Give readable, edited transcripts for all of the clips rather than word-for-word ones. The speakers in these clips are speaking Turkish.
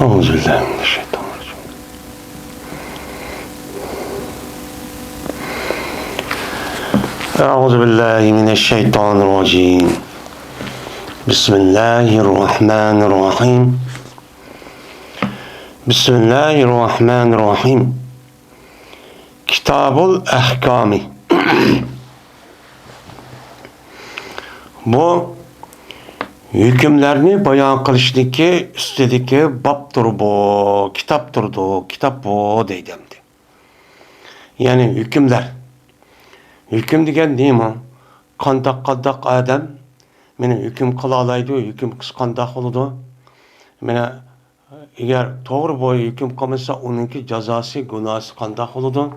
أعوذ بالله من الشيطان الرجيم. أعوذ بالله من الشيطان الرجيم. بسم الله الرحمن الرحيم. بسم الله الرحمن الرحيم. Kitabul Ahkami. Bu hükümlerini bayan kılışdaki üstedeki baptır bu, kitaptır bu, kitap bu deydimdi. Yani hükümler. Hüküm degen neymi? Qandaq adam meni hüküm qila alaydı, hüküm qandaq oludu. Meni eğer to'g'ri boy hüküm qilmasa uninki jazosi, gunohi qandaq oludu.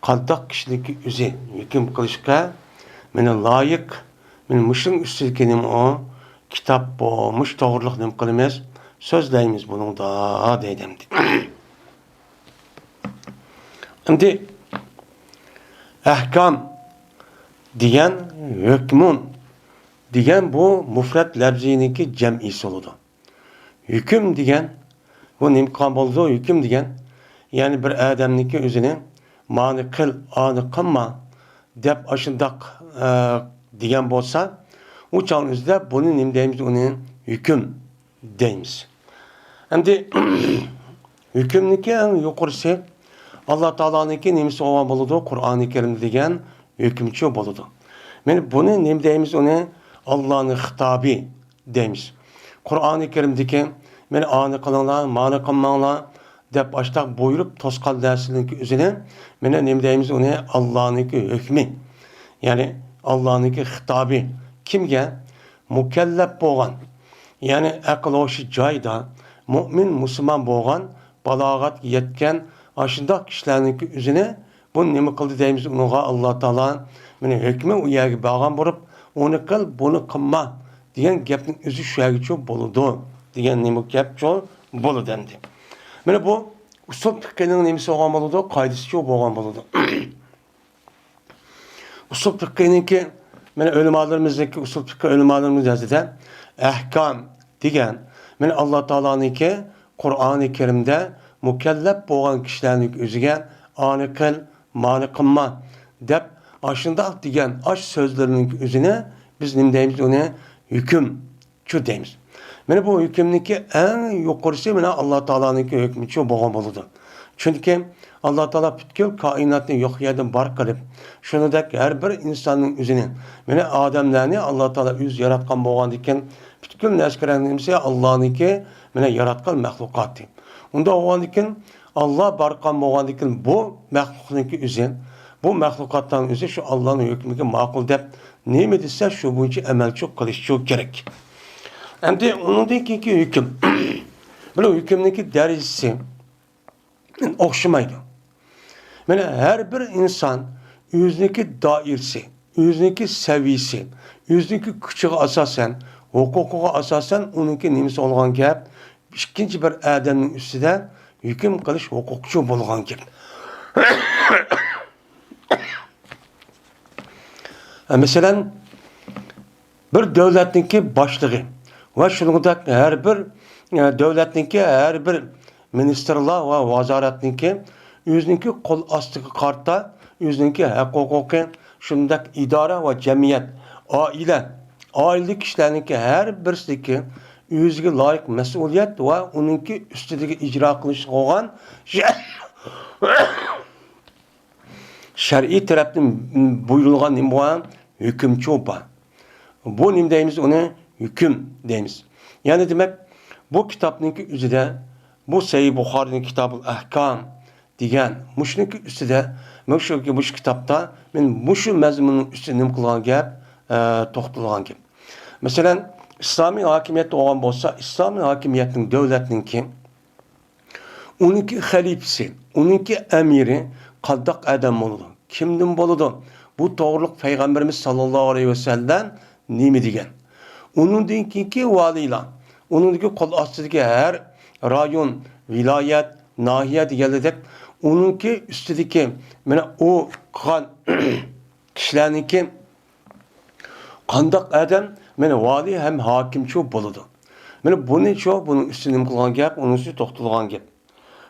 Qandaq kishiniki o'zi hüküm qilishga meni loyiq, meni mushuning ustidagi nima o kitap bu, mush to'g'riliq nima qilamiz, so'zlaymiz buningda deydim. Endi ahkam degan hukmun degan bu mufrat labziniki jam'isi oludu. Hüküm degan bu nima bo'ldi? Hüküm degan yani bir adamniki o'zini mani qil, ani qilma deb ashundaq degan bo'lsa, u chog'imizda buni nima deymiz? Uni hüküm deymiz. Endi hükümniki eng yuqorisi Allah Taola'niki nimasi olgan bo'ladi? Qur'oni Karim degan hükümçü bo'ladi. Men buni nima deymiz? Uni Allohning xitobi deymiz. Qur'oni Karimdagi men ani qilinglar, mani qilmanglar deb ashtaq buyurib to'sqan narsalarning o'zini meni nima deymiz? Uni Allohniki hukmi. Ya'ni Allohniki xitobi. Kimga? Mukallaf bo'lgan. Ya'ni aql o'shi joyda mu'min musulmon bo'lgan, balog'at yetgan ashundaq kishilarning o'zini bu nima qildi deymiz? Unga Alloh taolo meni hukmi u yerga borgan bo'lib, uni qil, buni qilma degan gapning o'zi shu yergacha bo'ladi degan nima gap bo'ladi endi. Mana bu usul fiqhining nimasi bo'lgan bo'ladi? Qoidasi bo'lgan bo'ladi. Usul fiqhiniki mana ulamolarimizdagi usul fiqh ulamolarimiz nazarida ahkam degan mana Alloh taoloniki Qur'oni Karimda mukallaf bo'lgan kishilarning o'ziga ani qil, mani qilma deb ashundaq degan ash so'zlarining o'zini biz nima deymiz? Uni hukmchi deymiz. Mana bu hukmniki eng yuqorisi mana Alloh taoloniki hukmchi bo'lgan bo'ladi. Chunki Alloh taolo butkul koinotni yo'q yerdan bor qilib, shuningdek har bir insonning o'zini, mana odamlarni Alloh taolo o'zi yaratgan bo'lgan ekan, butkul narsalarning nimasi Allohniki mana yaratgan maxluqot. Unda bo'lgan ekan Alloh barqan bo'lgan ekan bu maxluqniki o'zi, bu maxluqotdan o'zi shu Allohning hukmiga ma'qul deb nima desa shu bo'yicha amalchi qilish kerak. Endi uningdagi hukm. Bu hukmniki darajasi o'xshamaydi. Mana har bir inson o'ziniki doirasi, o'ziniki saviyasi, o'ziniki kuchiga asosan, huquqiga asosan uniki nimasi olgan gap, ikkinchi bir odamning ustida hukm qilish huquqchi bo'lgan gap. Masalan, bir davlatniki boshlig'i va shuningdek har bir davlatniki har bir ministerlar va vazoratniki o'ziniki qo'l ostiga qarta, o'ziniki huquqiy shuningdek idora va jamiyat, oila kishilarniki har birsidagi o'ziga loyiq mas'uliyat va uningki ustidagi ijro qilish bo'lgan shar'iy tarafdan buyurilgan nima bo'lgan hukmchi bor. Bu nima deymiz? Uni hukm deymiz. Ya'ni demak bu kitobning o'zida bu Sahih Buxoriyning Kitabul Ahkam degan mushniki ustida mush kitobda men mushu mazmunning ustida nima qilgan gap, to'xtalgan gap. Masalan, islomiy hokimiyat bo'lgan bo'lsa, islomiy hokimiyatning davlatninki uniki xalifasi, uniki amiri qandoq odam bo'ladi? Kimdan bo'ladi? Bu to'g'riliq payg'ambarimiz sollallohu alayhi vasallam nima degan? Uningdan keyingi valiylar, uningdagi qo'l ostidagi har rayon, viloyat, nahiya deganlar uningki ustidagi mana u qilgan kishilarniki qandoq odam mana vali ham hokimchi bo'ladi. Mana buni şu, bunun üstüne kılgan gap, onun üstüne toxtalgan gap.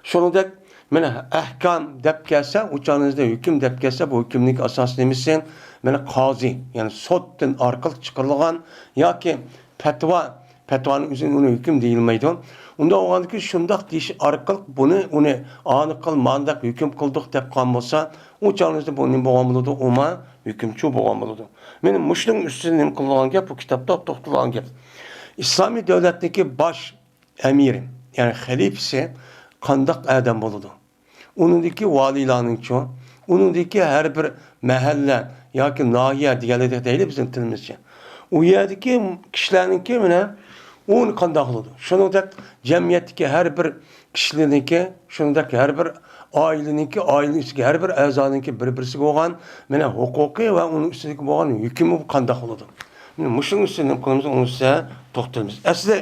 Şunudek, mana ahkam dep kelsa, uçağınızda hüküm dep kelsa, bu hükümlük asas nemisin? Mana qazi, yani sotdan arqalıq çıkarılgan, yoki Petvanın üzerine onu hüküm deyilmeydi. Onda o andaki şundak deyiş arqalıq bunu anı qılmandak hüküm qıldıq dep qan bolsa, o çağınızda bu nim boğan buludu, oma hükümçü boğan buludu. Benim muşlun üstüne nim qılgan gap, bu kitapta toxtalgan gap. İslami devletdeki baş emirim, yani halifesi qandaq adam buludu. Onundaki valilarının çoğu, onundaki her bir mahalle yoki nahiye diyeleri değil bizim tilimizce. O yerdeki kişilerinki mine onu qandaq buludu. Şunundak cemiyetteki her bir kişilerinki, şunundak her bir ailesi her bir azanınki bir-birisi olgan mine hukuki ve onun üstündeki olgan hükümü qandaq buludu. Muşun üstünden qılımız onu size toxtalımız. Aslında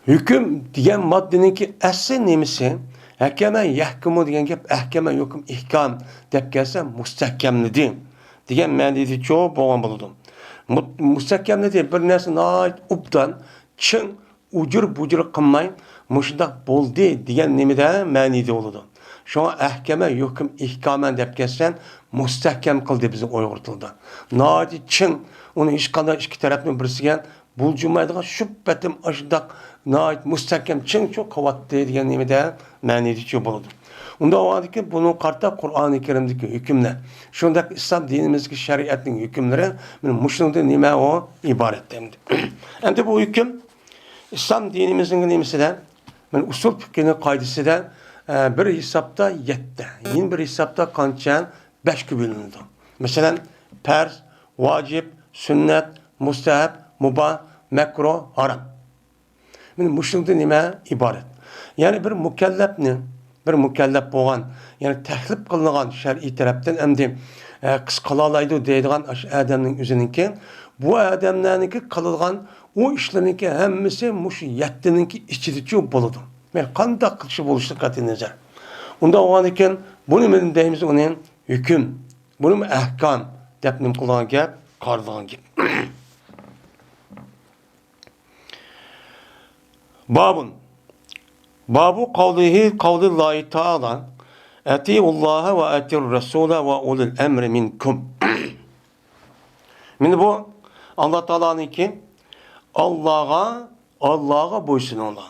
hüküm degan maddeninki asli nemisi hakama yahkumu degan gap ahkama hukm ihkam deb kelsa mustahkamlidi degan ma'nida cho'p bo'lgan bo'ladi. Mustahkamlidi bir narsa noit ubdan chin ujur qilmay mushundaq bo'ldi degan nimada ma'nida bo'ladi. Shunga ahkama hukm ihkaman deb kelsan mustahkam qildi bizni Uyg'ur tilida. Noit chin uni hech qanday ikki tarafning birisiga buljumaydigan shubbatim ashundaq noit mustahkam chin cho'q qavatdi degan nimada ma'nida cho'p bo'ladi. Unda o'adiki buni qarta Qur'oni Karimdagi hukmlar, shundaq islom dinimizdagi shariatning hukmlari mana mushundan nima o iborat endi. Endi bu hukm islom dinimizning nimasida, mana usul fiqhining qoidasida bir hisobda 7, yana bir hisobda qancha 5 bo'linadi. Masalan, farz, vojib, sunnat, mustahab, mubah, makruh, haram. Mana mushundan nima iborat? Ya'ni bir mukallaf bo'lgan, ya'ni taklif qilingan shar'iy tarafdan endi qiz qila deydigan odamning o'ziniki, bu odamlarniki qilgan o ishlarniki hammasi mush 7ninki ichida bo'ladi. Men qanday qilishi bo'lishi qat'iy nazar. Unda o'g'an ekan, buni men deymiz uni hukm, buni ahkam deb nim qilgan gap, qaralgan gap. Babu kavlillahi ta'ala Eti'ullaha ve eti'ur Rasule ve ulul emri minkum. Şimdi bu Allah Teala'nın ki Allah'a boysununlar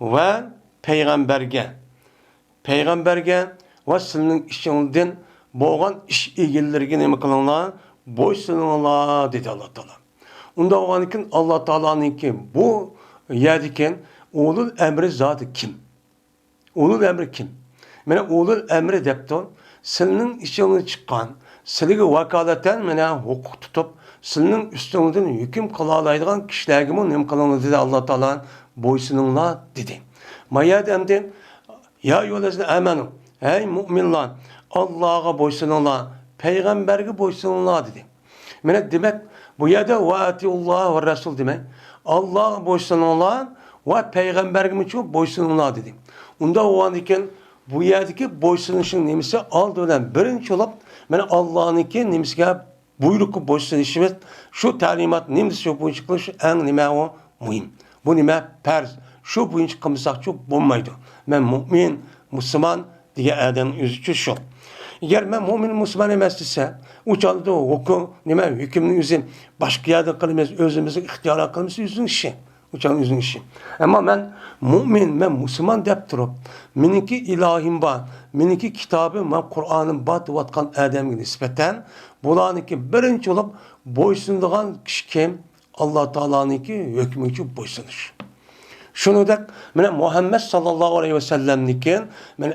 ve peygamberge ve sizin işinizden boğan iş ilgililerine ne kılınlar boysununlar dedi Allah Teala. Onda o için Allah Teala'nın ki bu yerdiken ulul emri zatı kim? Ulul emri kim? Mene ulul emri depton, senin işini çıkan, senin vakaleten mene hukuk tutup, senin üstünden hüküm kılalaydıgan kişilerge mi nem kılanı dedi Allah Teala boysununla dedi. Maya demden, ya yolazine emenim, ey müminler, Allah'a boysununla, peygamberge boysununla dedi. Mene demek, bu yerde ve etiullah ve Resul demek, Allah'a boysununla ve peygamberge çok boysununla dedi. Onda o an iken, bu yerdeki boysunuşun nemisi aldı olan birinci olup, ben Allah'ınki nemisiyle buyruklu boysunuşumuz, şu talimat nemisi şu boyunca kılış en nime o mühim. Bu nime perz, şu boyunca kılmışsak çok bulmaydı. Ben mümin, Müslüman diye adamın yüzü şu. Eğer ben mümin, Müslüman emestiyse, uçalıda o hukum, nime hükümün yüzü, başka yerde kılmaz, özümüzün ihtiyara kılması yüzün işi. Uçağın yüzün işi. Ama ben mümin, ben Müslüman deyip durup, meniki ilahim var, meniki kitabım var, Kur'an'ın batı vatkan adamı nispeten, bulanınki birinci olup boysunduğun kişi kim? Allah Teala'nınki hükmü için boysunuş. Şunu da, Muhammed sallallahu aleyhi ve sellem'nikin,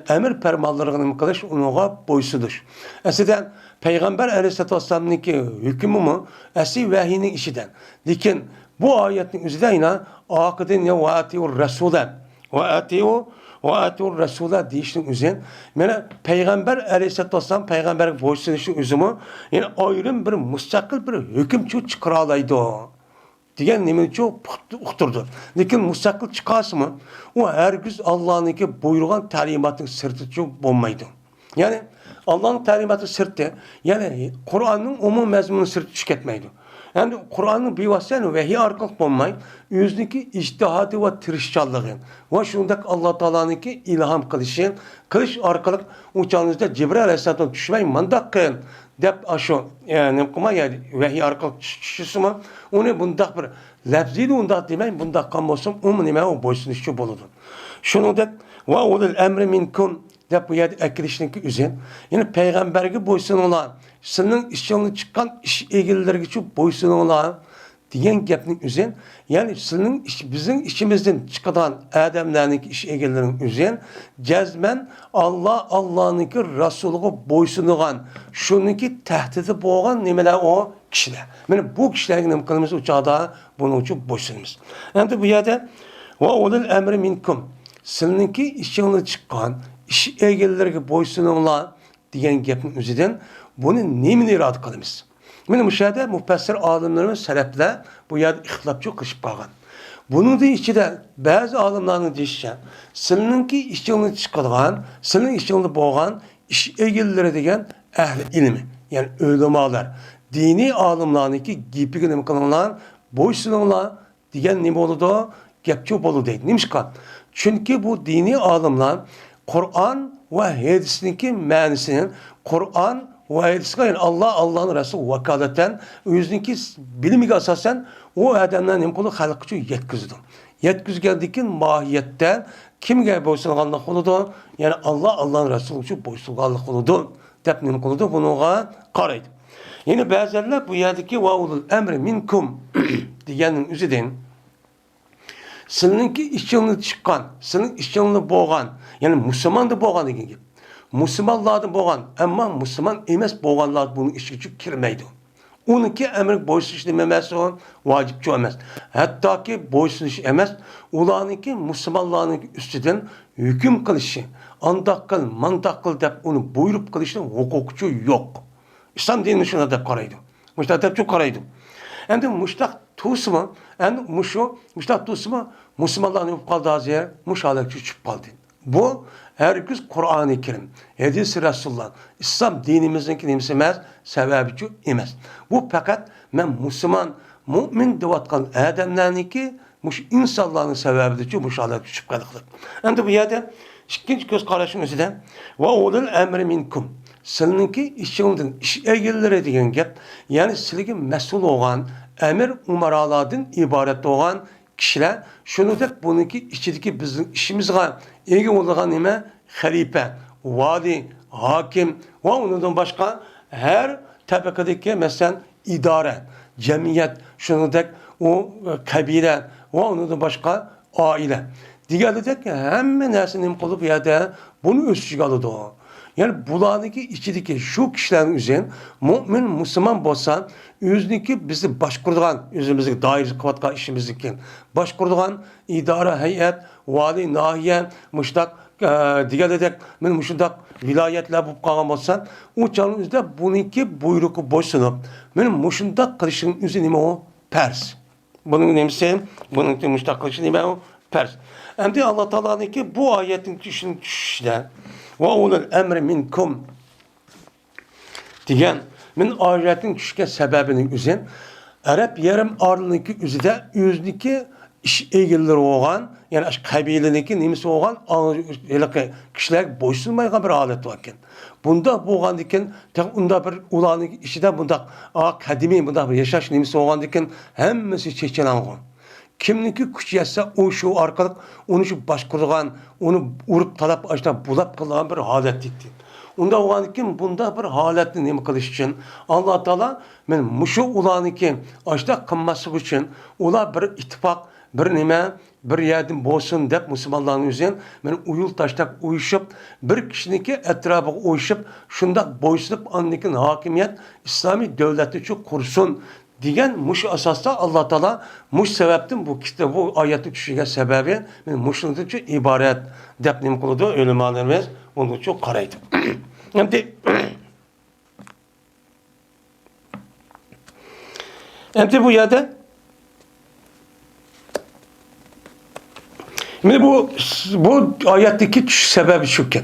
emir permallarını kılış, ona boysunuş. Eskiden Peygamber aleyhisselatü vesselam'nınki hükmü mü? Esi vahiyinin işiden. Lakin bu ayetin üzerine akıdın ya ve ati'ur Resul'e ve ati'ur Resul'e deyişinin üzerine Peygamber aleyhisselatü vesselam Peygamber'in boysunuşu üzümü yani ayrım bir müstakil bir hüküm çıkaralaydı o. Diyen nemini çok uqturdu. Lakin müstakil çıkarsa mı o herkes Allah'ın buyurgan talimatın sırtı çok bulmaydı. Yani Allah'ın talimatı sırtı yani Kur'an'ın umum mezmunun sırtı tüketmeydi. Yani Kur'an'ın bevasitesi vahiy arkalık olmay, yüzdeki ictihadı ve tirişçallığı ve şundak Allah Teala'nınki ilham kılışı, kılıç arkalık uçağınızda Cibril Aleyhisselat'ın düşmeyin mandak kıyın. Dep aşo yani kuma yani vahiy arkalık düşüşüme onu bundak bir lafzıyla ondak demeyin bundak kan olsun nime o boysunuşçu boludu. Şundak ve ulul emri minkum dep bu yerde ekilişinki üzün. Yani peygamberge boysun olan senin işçiliğine çıkan iş ilgilileri için boysun olan diyen gapning üzün. Yani senin bizim işimizden çıkan adamlarınki iş ilgililerinin üzün. Cezmen Allah'ınki Resulü'ne boysunugan şununki tehdidi boğan nimeler o kişiler. Yani bu kişilerin ne kılımız uçağda bunun için boysunumuz. Yani bu yerde ve ulul emri minkum seninki işçiliğine çıkan iş ilgililerine boysunulan diyen gapning üzüden bunu nemin irad kılımız. Benim müşahede müfessir alimlerimiz selefler bu yerde ihtilafçı kışıp kalgan. Bunun da içinde bazı alimlerin deyişçe seninki işçiliğini çıkargan, senin işçiliğini boğan iş ilgilileri degen ehli ilmi. Yani ölemalar. Dini alimlerinki gibi ne kılınlar, boysununlar degen ne oldu? Gepçi bolu değil. Neymiş kan? Çünkü bu dini alimler Kur'an ve hadisindeki menisinin Kur'an ve hadisine yani Allah'ın Resulü vakaleten yüzündeki bilimiga asasen o adamların nemkolu halkı yetkizdi. Yetkizgendikin mahiyetten kimge boysunganlık oludu? Yani Allah'ın Resulü için boysunganlık oludu. Dep nemkoludu bunuğa qaraydı. Yine bazılarla bu yerdeki vaulul emri minkum diyenin üzüden seninki işçiliğini çıkan, senin işçiliğini boğan, yani Müslüman da boğan degen gibi. Müslümanlar da boğan, ama Müslüman emas boğanlar bunun işi için kirmeydi. Onunki emri boysuzluş dememesi on vacipçi emas. Hatta ki boysuzluş emas, ulanınki Müslümanların üstüden hüküm kılışı, andak kıl, mandak kıl deyip onu buyurup kılışın hukukçu yok. İslam dinini şuna da karaydı. Müştak da çok karaydı. Hem de müştak tusma, hem müştak tusma Müslümanların kaldığı yer müşalekçi çıkıp kaldı. Bu herkes Kur'an-ı Kerim, hadis-i Resulullah, İslam dinimizdeki nimsemez, sebebici emez. Bu fakat ben Müslüman, mümin devatkan adamlarınki muş insanların sebebidir ki müşalekçi çıkıp kaldı. Hem de bu yerde ikinci göz karışın özüde ve ulul emri minkum. Seninki işçiliğinden iş ilgilileri degan gap, yani sizlarga mesul olan emir umaralardan ibaret olan kişiler şunudek bununki içindeki bizim işimizge ilgi olgan nime halife, vali, hakim ve ondan başka her tabakadaki mesela idare, cemiyet, şunudek o kabile ve ondan başka aile. Diğerledek hemen nersinin kolu bir yerde bunu üstüge alıdı o. Yani bulardaki içindeki şu kişilerin üzerine mümin, Müslüman bolsa yüzdeki bizi başkurduğun, yüzümüzdeki dair kıvatka işimizdeki başkurduğun idare, heyet, vali, nahiye, müştak, diğerledek, müştak vilayetler bu kalan bolsa o çalın üzerinde bununki buyruku boşsunup benim müştak kılışın üzerine o pers. Bunun nemsi, bunun müştak kılışın o pers. Hem de Allah Teala'nınki bu ayetin düşüşler ve ulul emri minkum diyen min ayetin düşüşke sebebinin üzerine Arap yarım arlığındaki üzerinde yüzdeki iş ilgilileri olan yani kabileniki nimisi olan kişiler boysunmaygan bir alet varken. Bunda boğan diken unda bir ulanın işide bunda kadimi bunda bir yaşaş nimisi olan diken hemmesi çeçelanğın. Kimniki kuch yetsa o şu arkalık onu şu başkurgan onu urup talap açta bulap kılan bir halet gitti. Unda olan kim bunda bir haletni nima qilish için Allah Teala men mushu ulaniki açta qilmaslik için ular bir ittifoq bir nima bir yerden bo'lsin deb musulmonlarning o'zin men uyul tashlab uyushib bir kishiniki etrofiga uyushib shundoq bo'ysunib andikin hokimiyat islomiy davlat uchun qursin degan mush asosda Allah Teala mush sababdan bu kitap bu oyatni tushishiga sababi men mushundan uchun iborat deb nima qiladi ulamolarimiz bunga uchun qaraydi. Endi bu yerda bu oyatdagi tushish sababi shukan.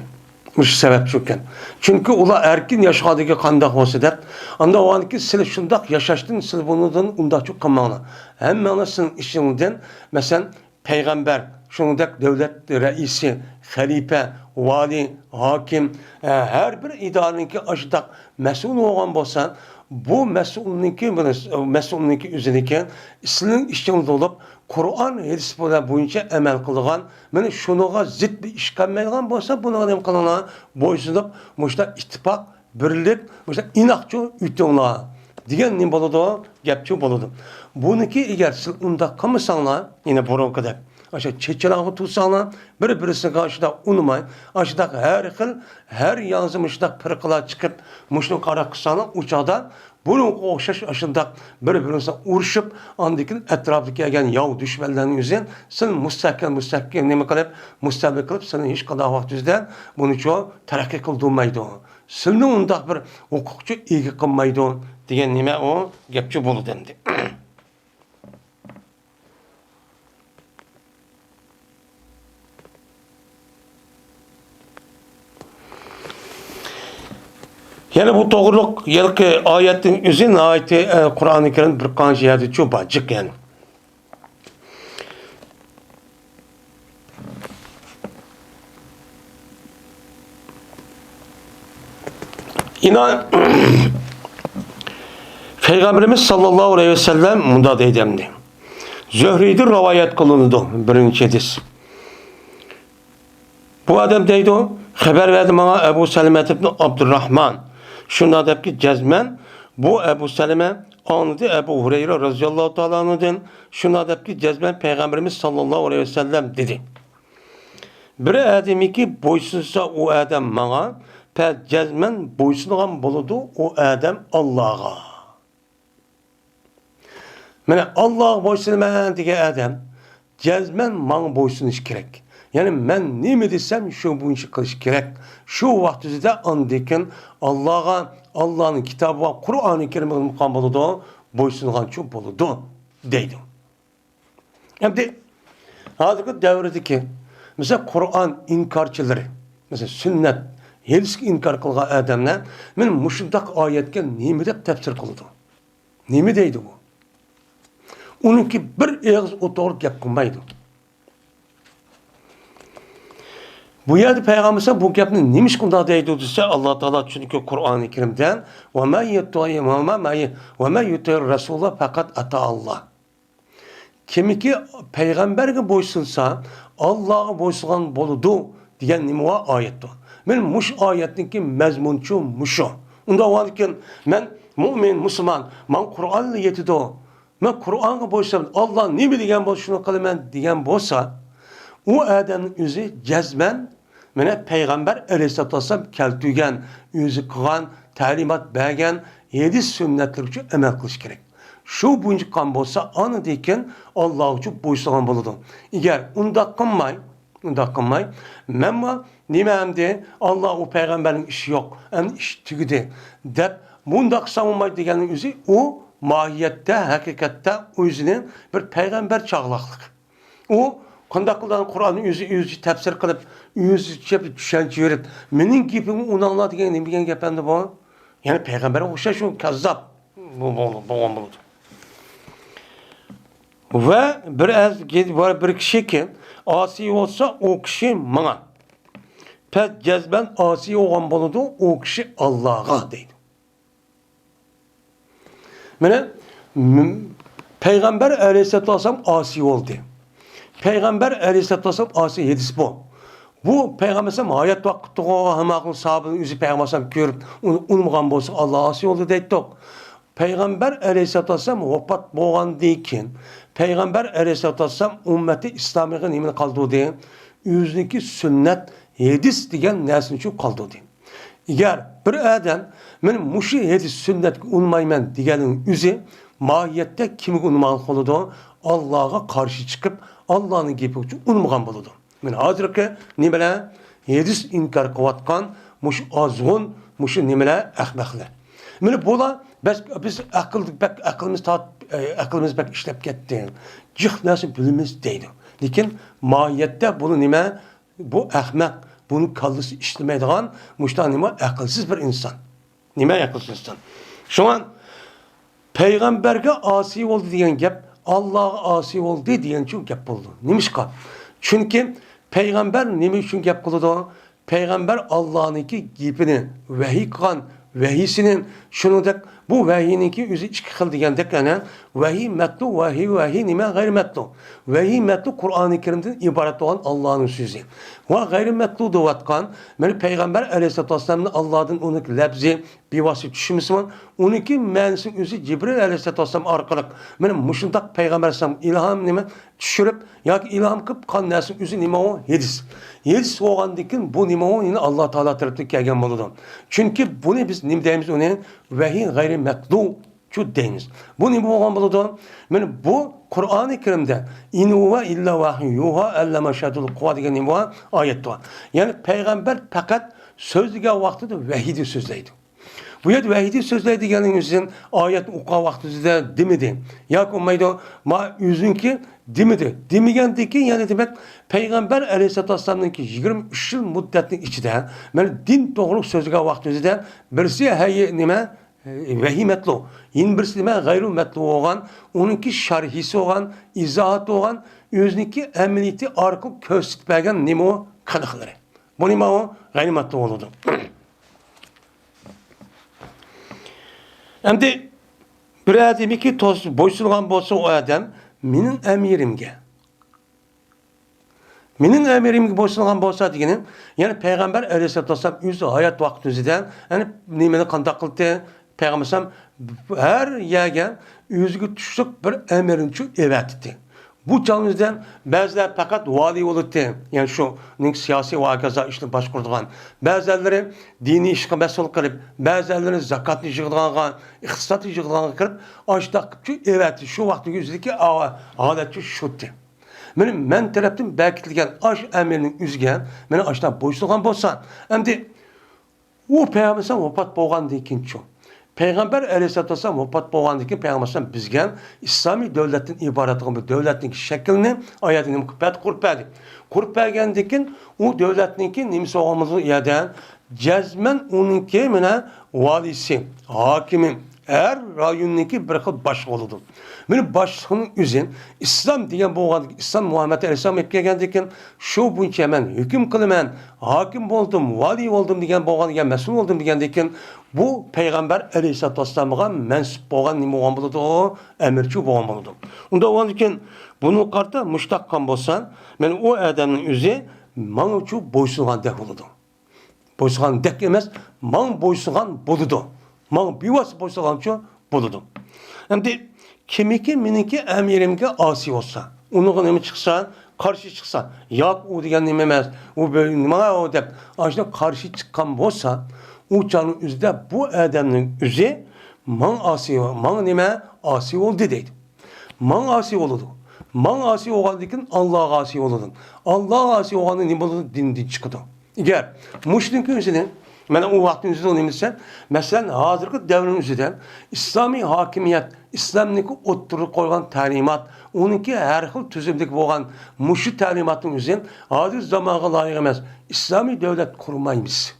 Muş sebep çöken. Çünkü ula erkin yaşadığıki kandak olsa der. Anda o anki sile şundak yaşaştın sile bundan unda çok kamana. Hem anasının işinden mesela peygamber, şundak devlet reisi, halife, vali, hakim, her bir idareninki aşıdak mesul olan bolsa bu mesulninki üzerindeki sizin işiniz olup Kur'an hadis boyunca emel kılgan, yani şunuğa zıt bir iş kalmayan bolsa buna adam kılana boysunup muşta ittifak, birlik, muşta inakçı ütüğüne diyen ne boludu? Gepçi boludu. Bununki eğer siz unda kamısanlar, yine boru kadar. Aşağı çeçelağı tutsanlar, birisine karşı da unutmayın. Aşağıda her yazmışda pırkılar çıkıp, muşlu kara kısana uçağda, bunun okşaş aşında birbirine uğraşıp, andikin etrafı gelgen yav düşmanların yüzünden, sen müstakil neme kalıp, müstakil kılıp, senin hiç kadar vakit yüzden, bunu çoğu terakki kıldırmaydı. Senin onda bir hukukçu ilgi kılmaydı, diyen neme o, gepçi bolu dendi. Yani bu doğruluk yılki ayetin üzerine ayeti Kur'an-ı Kerim bir kanji yerde çok bacık yani. İnan Peygamberimiz sallallahu aleyhi ve sellem munda deydemdi. Zöhri'dir rivayet kılındı birinci hadis. Bu adam deydi o, haber verdi bana Ebu Seleme ibn Abdurrahman. Şunda deyip ki cezmen bu Ebu Seleme anıdı Ebu Hureyre radıyallahu ta'ala anıdın. Şunda deyip ki cezmen Peygamberimiz sallallahu aleyhi ve sellem dedi. Bir ademi ki boysunsa o adam bana cezmen boysunulan buludu o adam Allah'a. Yani Allah'a boysunmayan diye adam cezmen bana boysuniş gerek. Yani ben ne mi desem şu bu işi kılış gerek. Şu vaktizde andikin Allah'a, Allah'ın kitabı, Kur'an-ı Kerim'in mukammalı da boysunulan çok boludu deydim. Hem de hazırki devredeki mesela Kur'an inkarçıları, mesela sünnet, heliski inkar kılgan adamlar, men muşundak ayetke nemi dep tefsir kıldı. Nemi deydi bu? Onunki bir ağız oturup gap kılmaydı. Bu yerde Peygamberimiz bu gapni nimiş kunda deydi dese Allah Teala çünkü Kur'an-ı Kerim'den ve ma yutir Resulullah fakat ata Allah. Kimiki peygamberge boysunsa Allah'a boysungan boludu diyen nima ayettir. Men muş ayetninki mezmunçu muşu. Unda varken men mümin, Müslüman, men Kur'an'la yetido. Men Kur'an'a boysam Allah ne mi diyen bolsa şunu kılımen diyen bolsa o adamın yüzü cezmen mene Peygamber aleyhissalatu vesselam keltügen, yüzü kılan, talimat bergen, 7 sünnetler için emel kılış gerek. Şu bunca kan bolsa anı deyken Allah için boysulan boludu. Eğer unda kınmay, memma nimemde Allah o peygamberin işi yok, hem iş tügüdü. Dep bunda savunmay degenin yüzü o mahiyette, hakikatte o yüzünün bir peygamber çağlaklık. O kandaklıdan Kur'an'ın yüzü tefsir kılıp, yüzü düşünce verip, menin gibimi onu anladı diyen ne bilgen gependi bu? Yani peygambere hoşça şu kazzap. Bu olmalıdır. Ve bir kişi ki asi olsa o kişi bana. Pek cezben asi olan buludu o kişi Allah'a deydi. Yani Peygamber aleyhisselatü vesselam asi oldu. Peygamber aleyhisselatü vesselam asi yedisi bu. Bu Peygamber'e hayat vakti o hamakın sahabının yüzü Peygamber'e görüp unutmagan bolsa Allah asi oldu deydik. Peygamber aleyhisselatü vesselam vefat boğan deyken Peygamber aleyhisselatü vesselam ümmeti İslamiyet'in imini kaldığı deyin. Yüzdeki sünnet hedis diyen nesin için kaldığı deyin. Eğer bir adam benim muşi hedis sünnet unutmayman diyenin yüzü mahiyette kimi unutmagan koludu Allah'a karşı çıkıp Allah'ın gibi için unutmagan boludu. Men hazırki nimele hedis inkar kıvatkan muş azgın muşu nimele ahmaklar. Mene bola biz aklımız pek işlep ketdi. Cık nasıl bilimiz deydi. Lekin mahiyette bunu nime bu ahmak bunu kallası işlemeydiğen muşta nima akılsız bir insan. Nima akılsız insan. Şu an Peygamberge asi oldu diyen gap Allah'a asi oldu diyen için gap oldu. Nimişka? Çünkü Peygamber nime için gap kıldı? Peygamber Allah'ınki gipini vahiy kılan vahiyisinin şunu da bu vahiyininki üzü iki kıl diyendek yani vahiy metlu vahiy nime gayri metlu. Vahiy metlu Kur'an-ı Kerim'den ibaret olan Allah'ın sözü. Ve gayri metlu doğatkan yani Peygamber Aleyhisselatü Vesselam'ın Allah'ın onun lebzi bir vasıf düşmesi var. Onunki mensin üzü Cibril Aleyhisselatü Vesselam arkalık. Yani muşundak Peygamber Aleyhisselam ilham nime düşürüp ya ki ilham kıp kan nesin üzü nime o hedis. Hedis oğandikin bu nime o yine Allah Teala tarafından gelgen buludu. Çünkü bunu biz nim deyimiz onun vahiy gayri metlu şu deyimiz. Bu nime oğan buludu. Yani bu Kur'an-ı Kerim'de inuva illa vahiy yuha ellema şadul kuva diye nime ayet var. Yani Peygamber fakat sözlüge vakti de vahiydi sözleydi. Bu yer vahiydi sözleydi geldiğinizin ayet uqa vaxtınızda demedi. Ya olmaydı ma yüzünki demedi. Demigendeki yani demek Peygamber Aleyhisselatü Vesselam'ınki 23 yıl müddetinin içinde yani din doğruluk sözlüge vaxtınızda birisi hayy nime vahiy metlu. Yine birisi nime gayru metlu olan onunki şarhisi olan izahatı olan özünki emniyeti arka köstütmegen nime o kanıkları. Bu nime o gayru metlu olurdu. Endi bir adamiki boysungan bolsa o adam menin emirimge. Menin emirimge boysungan bolsa degeni, yani Peygamber Aleyhisselatü Vesselam yüzü hayat vaktizden, yani nimeni kandak kıldı, Peygamber her yerge yüzüge düşük bir emirinçi evet etti. Bu canımızdan bazıları fakat vali olurdu. Yani şu siyasi vakaza işini başkurduğun. Bazıları dini işe mesul kılıp, bazıları zakat yığılğan, iktisat yığılğan kılıp, açtık evet şu vakti yüzdeki adetçi şuttu. Men taraftan belirtilgen aş emirinin üzgen, men açtan boşluğan bolsa, hem de o Peygamber vefat bolğandan keyin şu. Peygamber Aleyhisselatü Vesselam vefat bolğandan keyin Peygamber bizgen İslami devletin ibaret olan bir devletin şeklini ayetini küpet kurup berdi. Kurup bergendan keyin o devletninki nimisi olmamızı yerden cezmen onunki mene valisi, hakimi her rayonninki bir xil baş oldu. Meni başlığının üzün İslam diyen bolğan İslam Muhammed Aleyhisselam kelgendikin şu buncha men hüküm kılıman, hakim oldum, vali oldum diyen bolğan diyen mesul oldum diyendikin bu Peygamber Aleyhisselatü Vesselam'a mensup bolğan nima bolğan boludu o emirçi bolğan boludu. Unda oğandikin bunu qarta muştaqqan bolsan, men o adamın üzü maň üçin boysungan dek boludu. Boysungan dek emas, maň boysungan boludu. Maň bivas boysungançı boludu. Endi kimiki meniki emirimge asi olsa, onun nime çıksa, karşı çıksa, yok o diyen nime emas, o böyle nime o dep, aşına karşı çıkan bolsa, o canın üzde bu adamın üzü, man asi, man nime asi oldu deydi. Man asi oldu. Man asi olgandikin Allah'a asi oldu. Allah'a asi olganın nime oldu dinden çıktı. Eğer müşrikin üzerine men o vaktin üzerinde olayımızsa, mesela hazırki devrin üzerinde İslami hakimiyet, İslam'niki oturup koygan talimat, onunki her xil tüzümdeki bolğan muşu talimatın üzerinde hazır zamanğa layık emas. İslami devlet kurmayız.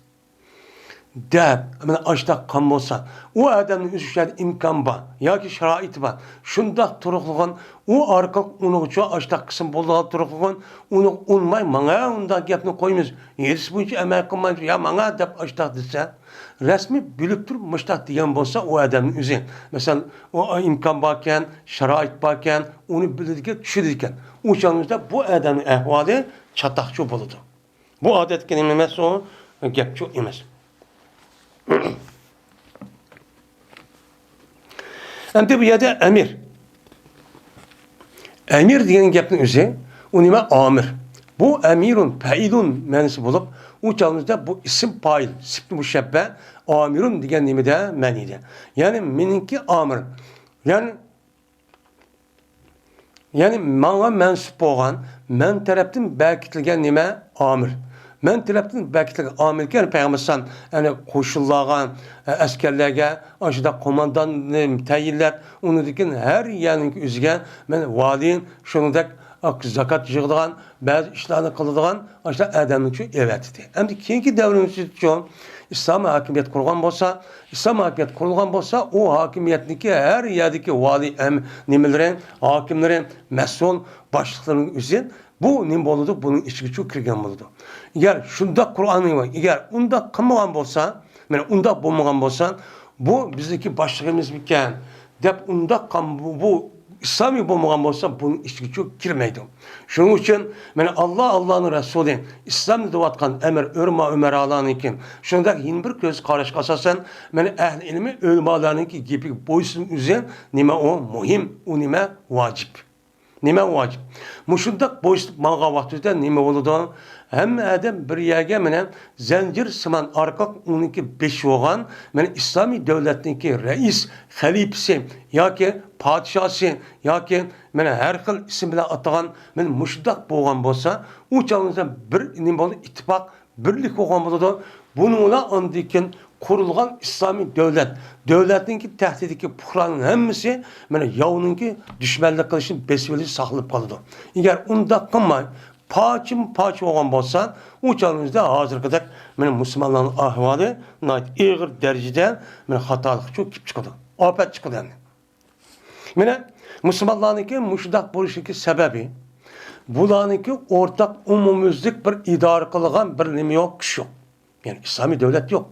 Dep, men açtaq kan bolsa, o adamın üzüşler imkan var, yoki şarait var. Şundaq turuqlığın, o arka onu uçu açtaq kısım bolğan turuqlığın, onu unmay, maňa unda gepni koymiz. Yedis boyunca emek kılmayız, ya maňa dep açtaq dese, resmi bilip turup muştaq diyen bolsa o adamın üzü. Mesela o imkan varken, şarait varken, onu bilirken, düşürürken, o canımızda bu adamın ehvali çataqçı boludu. Bu adet kelimesi o gepçi emas. Endi bu yerda emir. Emir degan gapning o'zi, u nima amir. Bu emirun, failun ma'nosi bo'lib, u chog'imizda bu ism fa'il, sifat mushabba, amirun degan nimada ma'nida. Ya'ni meniki amir. Ya'ni menga mansub bo'lgan, men tarafdan bekitilgan nima amir. Men tarafdan bekitilgan amilken Peygamber'den yani koşullagan askerlerge, aşıda komandan tayinler, onu dikin her yanın üzge men valin şunu da zakat yığıdığan, bazı işlerini kıldığan, işte adamın için evet dedi. Hem de keyinki devrimiz için İslam hakimiyet kurulgan bolsa, İslam hakimiyet kurulgan bolsa, o hakimiyetdeki her yerdeki vali nimelerin, hakimlerin, mesul başlıklarının üzerine bu nim boludu, bunun içki çok kirgen boludu. Eğer şunda Kur'an'ı var, eğer unda kılmagan bolsa, yani unda bulmagan bolsa, bu bizdeki başlığımız biken, dep unda bu İslami bulmagan bolsa, bunun içki çok kirmeydi. Şunun için, yani Allah'ın Resulü, İslam devatkan emir, Ömer Allah'ın iken, şunda yine bir göz karış kasasan, yani ehl ilmi ölmalarının ki gibi boysun üzen, nime o muhim, o nime vacip. Nime vacip. Muşundak boşluk mağa vaktide nime oludu? Hem adam bir yerge menen zencir sıman arkak onunki beş olgan, men İslami devletninki reis, halifesi, ya ki padişahı, ya ki men her xil isim bilen atagan men muşundak bolgan bolsa, o çağınızda bir nime oldu ittifak, birlik olgan boludu. Bununla andikin kurulgan İslami devlet, devletinki tehdidiki puhranın hemmisi, yani yavununki düşmanlık kılışın besveli saklıp kalıdı. Eğer onda kılmay, paçı olan bolsa, o çağımızda hazır kadar, yani Müslümanların ahvali, ağır derecede, yani hatalık çok kip çıkıdı. Afet çıkıdı yani. Yani Müslümanlarınki müşdak buluşunki sebebi, bularınki ortak umumuzluk bir idare kılgan bir nimi yok, kişi yok. Yani İslami devlet yok.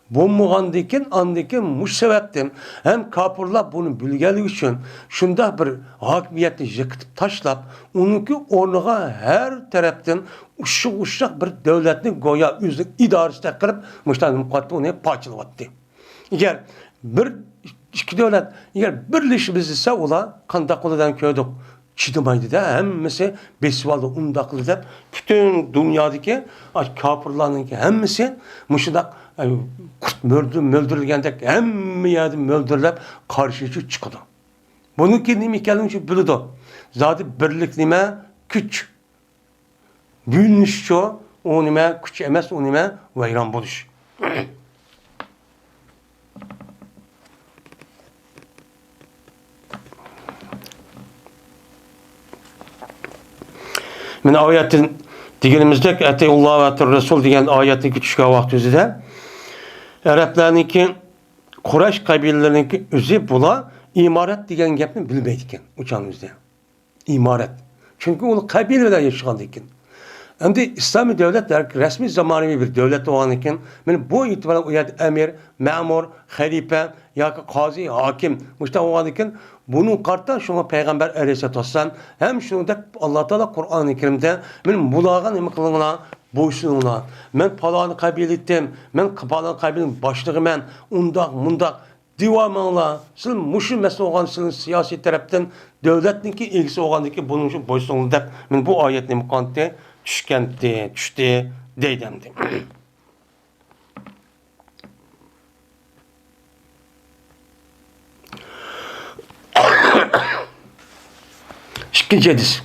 Bulmağandikin andikin muş sebepten hem kapırlar bunu bilgelik için şunda bir hakimiyetini yıkıtıp taşlap onunki ornuğa her taraftan uşak bir devletini goya üzlük idaresi kırıp müştahın mukaddi onu parçalattı. Eğer bir iki devlet eğer birleşimiz ise ola kandakolıdan köydük. Çıdımaydı da hemmisi besvalı undaklı da bütün dünyadaki kapırlarının hemmisi müşdak kurt möldürülgendek hemmi yerde möldürülüp karşıcı çıkıdı. Bununki nime kendince bildi. Zaten birlik nime güç. Büyünüşçü o nime güç emez o nime vayran buluş. Men ayetin digenimizde Eteyullah ve Resul diyen ayetin küçük vaktizde Araplarınki Kureyş kabilelerinki üzü bula imaret diyen gapni bilmeydiken uçağımızda. İmaret. Çünkü onu kabileler yaşayan iken. Hem de İslami devletler resmi zamanı bir devlet olan iken bu itibaren uyad emir, memur, halife, ya kazi, hakim müştah olan iken bunun kartta şuna Peygamber Aleyhisselatü Vesselam hem şunu da Allah Teala Kur'an-ı Kerim'de benim bulağın imi kılığına boysununa men palanı kabilettim men palanı kabiletin başlığı men undak mundak divamanla siz muşu mesele olan sizin siyasi taraftan devletninki ilgisi olandaki bunun için boysununa da men bu ayetni mukante düştü deydemdi. İkinci hadis.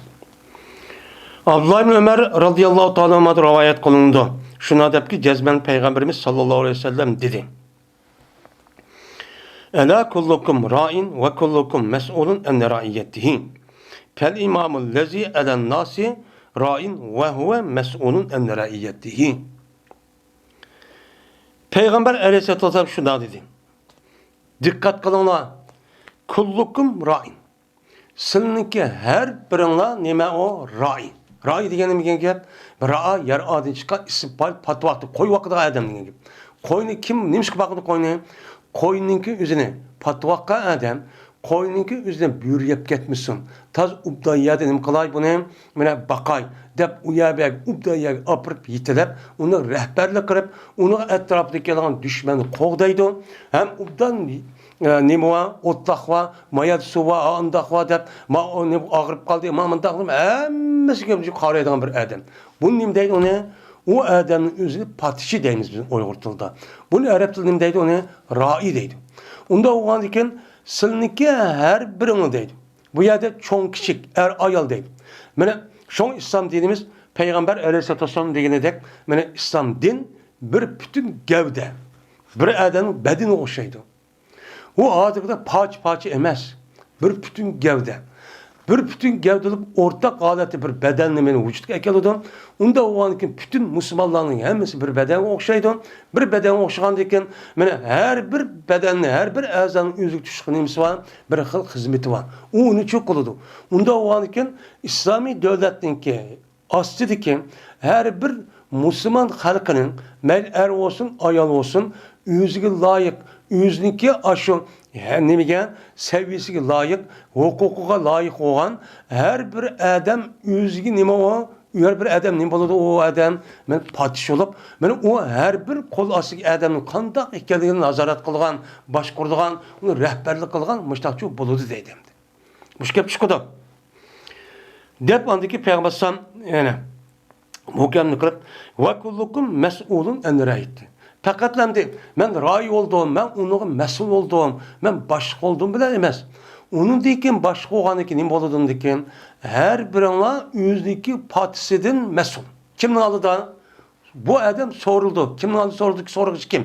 Abdullah ibn Ömer radıyallahu ta'ala anh'a rivayet kılındı. Şuna deyip ki cezmen Peygamberimiz sallallahu aleyhi ve sellem dedi. Ela kullukum ra'in ve kullukum mes'ulun en ra'iyetihi. Fel imamul lezi elen nasi ra'in ve huve mes'ulun en ra'iyetihi. Peygamber aleyhisselatü vesselam şuna dedi. Dikkat kılınla. Kullukum ra'in. Sizinki her birinla nime o ra'i. Ra'i degeni mi gap? Ra'a yer adın çıkan isbal patvaktı. Koy vakıda adam degen gap. Koyunu kim nimşik vakıda koyunu? Koyununki üzerine patvakka adam. Koyununki üzerine büyür yap getmişsin. Taz ubdayya dedim kılay bunu. Mene bakay. Dep uyabek ubdayya apırıp yitilip onu rehberlik kırıp onu etrafdaki olan düşmanı kovdaydı. Hem ubdan nima otlaqva mayat suva andaqva deb ma onu ağırıp kaldı ma mındaqım hemmesi gibi qaraydigan bir adam. Bu nim deydi onu o adamın özü patişi deyimiz bizim Uyghur tilida. Bunu Arap tilida nim deydi onu ra'i deydi. Unda oğan iken silniki her birini deydi. Bu yerde çoğun kiçik er ayal deydi. Mene şoň İslam dinimiz Peygamber Aleyhisselatü Vesselam degenedek mene İslam din bir bütün gevde. Bir adamın bedeni oşaydı. O adeta parça emez. Bir bütün gevde. bir bütün gavdalik ortak haleti bir bedenle meni vücutga keladi. Unda o'g'anki bütün musulmonlarning hammasi bir bedanga o'xshaydi. Bir bedanga o'xshagandan keyin mana har bir bedenni, har bir a'zoning o'ziga tushgan nimasi bor, bir xil xizmati bor. U uni cho'q qiladi. Unda o'g'anki islomiy davlatningki ostidagi har bir musulmon xalqining mayli er olsun, ayol olsun, o'ziga loyiq, o'ziniki ashu nimaga saviyasiga loyiq, huquqiga loyiq bo'lgan har bir odam o'ziga nima o her bir adam nima bo'ladi? O adam men podshoh bo'lib, mana u har bir qo'l ostiga odamning qanday ekanligini nazorat qilgan, boshqaradigan, uni rahbarlik qilgan mushtaqchi bo'ladi deydi. Mush gap chiqadi. Deb andiki payg'ambar sallam yana mukamni qilib va kullukum mas'ulun an ra'yati. Faqatlamdi men ra'y oldim, men unga mas'ul oldim, men boshqa oldim bilan emas. Onun dekin boshqa bo'lganidan nima bo'ladi dekin, har biringlar o'ziniki partisidan mas'ul. Kimning oldida? Bu adam so'rildi. Kimning oldida so'rildi? So'rag'ish kim?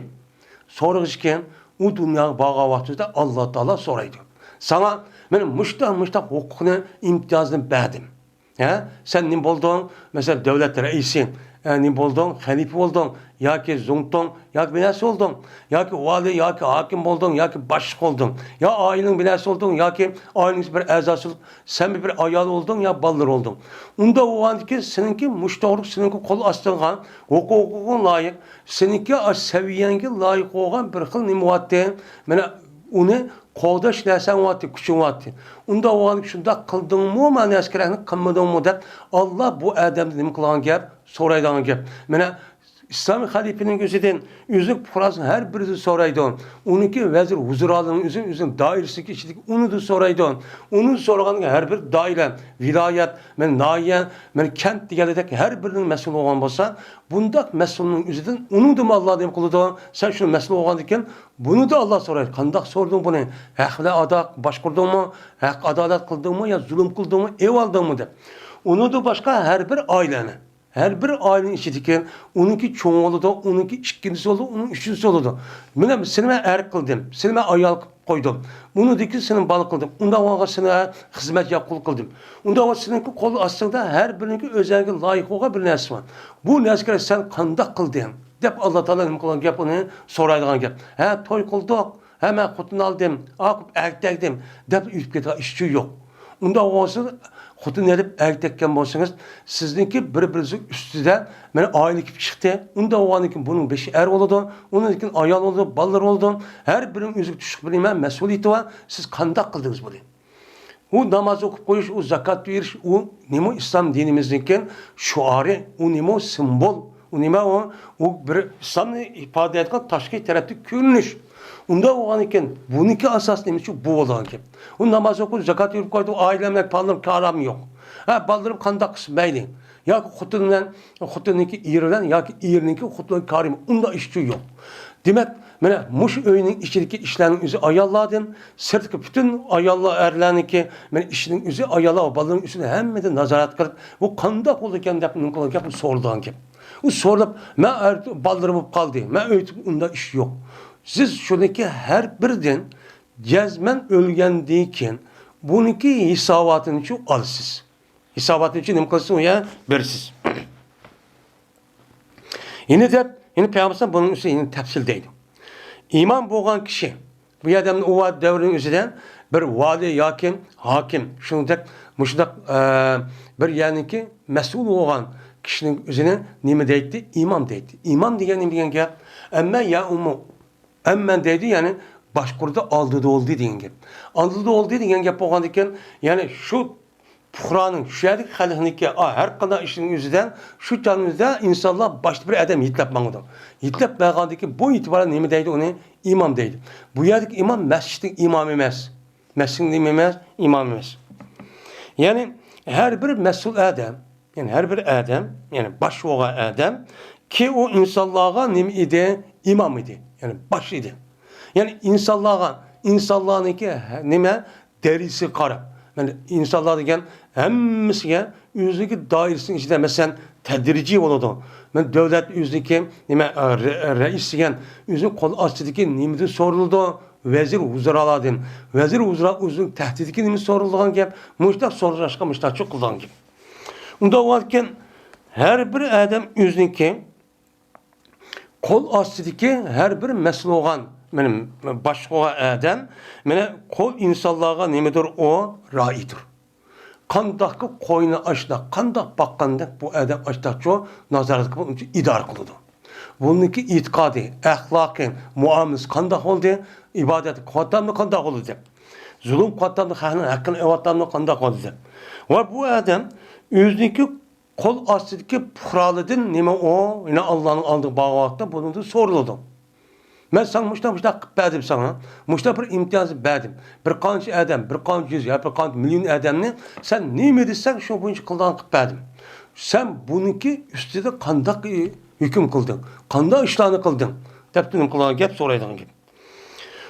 So'rag'ish kim? U dunyoga borgan vaqtida Alloh taolo so'raydi. Sana men mushtaq huquqni imtiyozini berdim. Ha? Sen nima bo'lding? Masalan, davlat raisi, nima bo'lding? Xalifa bo'lding, yoki zungtong, yoki binasi bo'lding, yoki vali, yoki hokim bo'lding, yoki boshliq bo'lding, yo oilaning binasi bo'lding, yoki oilangiz bir a'zosi, sen bir ayol bo'lding, yo bolalar bo'lding. Unda o'g'andiki seninki mushtaqlik, seninki qo'l ostilgan, huquqiga loyiq, seninki saviyanga loyiq bo'lgan bir xil nima bo'lyapti? Mana uni qo'dash narsa bo'lyapti, kuching bo'lyapti. Unda o'g'andiki shunda qildingmi, mana askarlikni qilmadingmi deb Alloh bu odamni nima qilgan gap, so'raydigan gap. Mana İslam halifinin özüden özlük frazın her birisi soraydı. Onunki vezir huzuralının özün dairesindeki içindeki onu da soraydı. Onun sorğanın her bir daire, vilayet, nahiye, kent diyeledeki her birinin mesul olan olsa, bundak mesulünün özüden onu da mı Allah deyip kılıdı? Sen şunu mesul olan diken bunu da Allah soraydı. Kandak sordun bunu. Hakla adak başkurdun mu? Hak adalet kıldın mı? Ya zulüm kıldın mı? Ev aldın mı de. Onu da başka her bir ailene. Her bir ailenin içindeki onunki çoğun oldu, onunki ikincisi oldu, onun üçüncüsü oldu. Mine seni ben er kıldım, seni ben ayal koydum. Bunu deki senin balık kıldım. Onda ona sana hizmet yap kul kıldım. Onda o seninki kolu aslında her birinki özellikle layık olan bir nesli var. Bu nesli sen kandak kıldın. Dep Allah Teala'nın kılan gap onu soraydıgan gap. He toy kıldık, hemen kutunu aldım, akıp erkektim. Dep ülkede işçi yok. Onda olsa Xotun edip erkekken bolsanız sizinki bir-birinizin üstüde meni aile gibi çıktı. Unda oğanıkin bunun beşi er oldu, onunkin ayal oldu, ballar oldu. Her birinin üzük düşük bilmem mesuliyeti var. Siz kandak kıldınız bunu. O namaz okup koyuş, o zakat veriş, o nimo İslam dinimizdeki şuarı, o nimo simbol, o nimo o bir İslam'ı ifade eden taşki terapi görünüş. Unda olan iken bununki asas neymiş bu olan ki. O namaz okudu, zakat verip koydu, ailemle ballarım karam yok. Ha ballarım kandak kısmeydi. Ya ki xutununki irilen, ya ki irininki xutununki karim. Unda işçi yok. Demek, mene muş öyünün içindeki işlerinin üzü ayarladın. Sırtıkı bütün ayarla erlerinki, mene işinin üzü ayarla, balların üstüne hem de nazarat kılıp, bu kandak olurken yapının kılan yapın sorulan gibi. O sorup, ben ballarım kaldı, ben öğütüp onda iş yok. Siz şuradaki her birden cezmen ölgendiyken bununki hisabatın için alsız. Hisabatın için ne kılsın ya? Bersiz. Yine Peygamber bunun üstüne yine tefsil değil. İman boğan kişi bu adamın o devrinin üzerinden bir vali, yakin, hakim, şundak, muşdak bir yani ki mesul olan kişinin üzerine nime deydi? İman deydi. İman diyen ki emme ya umu Emmen dedi yani başkurda aldığı da oldu diyen gap. Aldığı da oldu diyen gap olgan iken yani şu Kur'an'ın şu yedik halihindeki her kadar işinin yüzünden şu canımızda insanlar başta bir adam yitlapmanıdır. Yitlapmağındaki bu itibaren nemi deydi onu imam deydi. Bu yedik imam mescidin imam emez. Mescidin imam emez. Yani her bir mesul adam yani baş olan adam ki o insanlığa nemi idi imam idi. Yani baş idi. Yani insanlığınki nime derisi kara. Yani insanlar degen hemmisiga o'zidagi doirasining ichida mesela tedrici bo'ladi. Men davlat o'zidagi nima rais degan o'zining qo'l ostidagi nimada so'rildi, vezir huzuraladın. Vezir huzurun tehdidiki nimi sorulduğun gap, muştaq sorulashqa muştaq çok qıldan gap. Unda varken her bir adam özünki kol astidiki her bir mesele olgan benim başqa adam mene kol insanlarga nimedir o raidir. Qandaq qo'yni açtaq, qandaq baqqanda bu adam açtaqço nazorat qilib idora qiladi. Buniki e'tiqodi, axloqi, muomalasi qandaq bo'ldi, ibodat qattamni qandaq bo'ldi deb. Zulm qattamni haqqini evattamni qandaq bo'ldi deb. Va bu adam o'ziniki qo'l ostidagi puhralıdan nima o, yine Allah'ın aldığı bağlılıkta bunu soruldu. Ben sana muşta qilib berdim sana. Muşta bir imtiyazı berdim. Bir qancha adam, bir qancha yüz, ya bir qancha milyon adamni sen nima desen şu bo'yicha qildan qilib berdim. Sen buniki ustida qandaq hukm qilding, qanday ishlarni qilding deb tunim qilgan gap so'raydigan gap.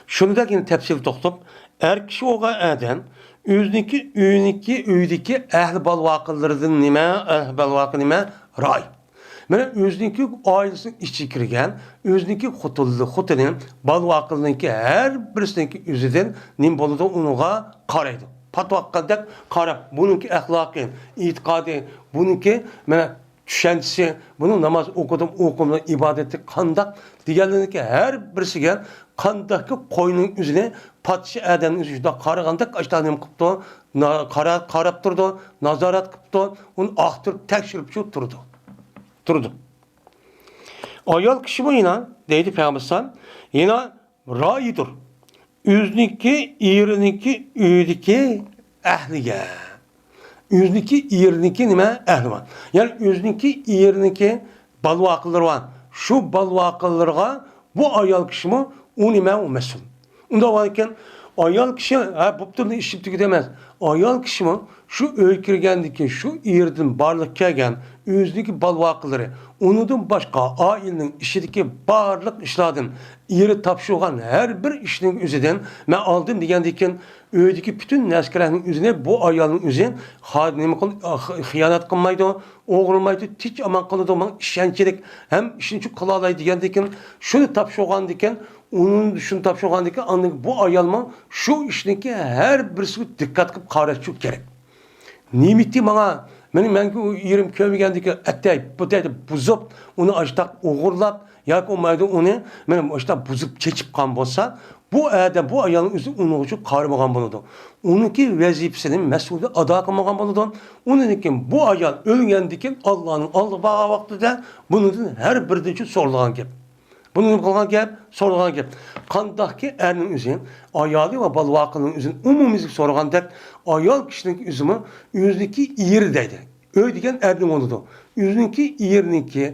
Shundagina tafsil to'xtab, er kishi o'g'a adam o'ziniki uydagi ahli balvoqilaridan nima, ahli balvoqi nima ro'y. Mana o'ziniki oilasining ichiga kirgan, o'ziniki xotini, balvoqilniki har birisiniki o'zidan nim bo'ladi, unuga qaraydi. Patvoqqandek qarab, buniki axloqi, e'tiqodi, buniki mana tushunchasi, buni namoz o'qimni ibodati qandaq deganlarniki har birisiga qandaqki qo'yning o'zini podsho odamning o'zida qaragandek ashtanim qilibdi, qarab turdi, nazorat qilibdi, uni oqtirib tekshirib turdi. Ayol kishi bu yine deydi Peygamber yine raidir. O'ziniki, eriniki, uydagi ahliga. O'ziniki, eriniki nima ahli var. Yani o'ziniki, eriniki balvoqilari var. Şu balvoqillarga bu ayol kishi mi u nima u mas'ul. Unda varken ayol kishi bu turni ishib tugidemez. Ayol kishi mi şu öy kirgandiki, şu yerdan barliq kelgan o'ziniki balvoqilari, unudan boshqa oilaning ishidagi barliq ishlardan eri topshirgan her bir ishning o'zidan men oldim degandekin öydeki bütün naskarlarning o'zini bu ayolning o'zi nima xiyonat qilmaydi, o'g'rilmaydi, tinch aman qiladi, ishonchlik ham ishini qila oladi degandekin shuni topshirgandekin şunu topshirgandekin bu ayolma şu ishniki her birisi diqqat qilib qarashi kerak. Nimeti bana menki yerim kömegandeki attay butayda buzub uni açtaq o'g'irlab yoki olmaydi uni men açtaq buzub chechib qolgan bo'lsa bu adam bu ayolning o'zi uni uchun qaramagan bo'ladi. Uniki vazifasini mas'uliyatni ado qilmagan bo'ladi. Uniki bu ayol o'lgandikin Allohning oldiga borgan vaqtida bundan har biridan so'ralgan gap. Bunu qilgan gap, so'ralgan gap. Qandaqki erning o'zi, ayoli va balvoqining o'zini umumiy so'ragandek, ayol kishining o'zimi o'ziniki eri deydi. Öy degan erning o'ldi. O'ziniki erniki,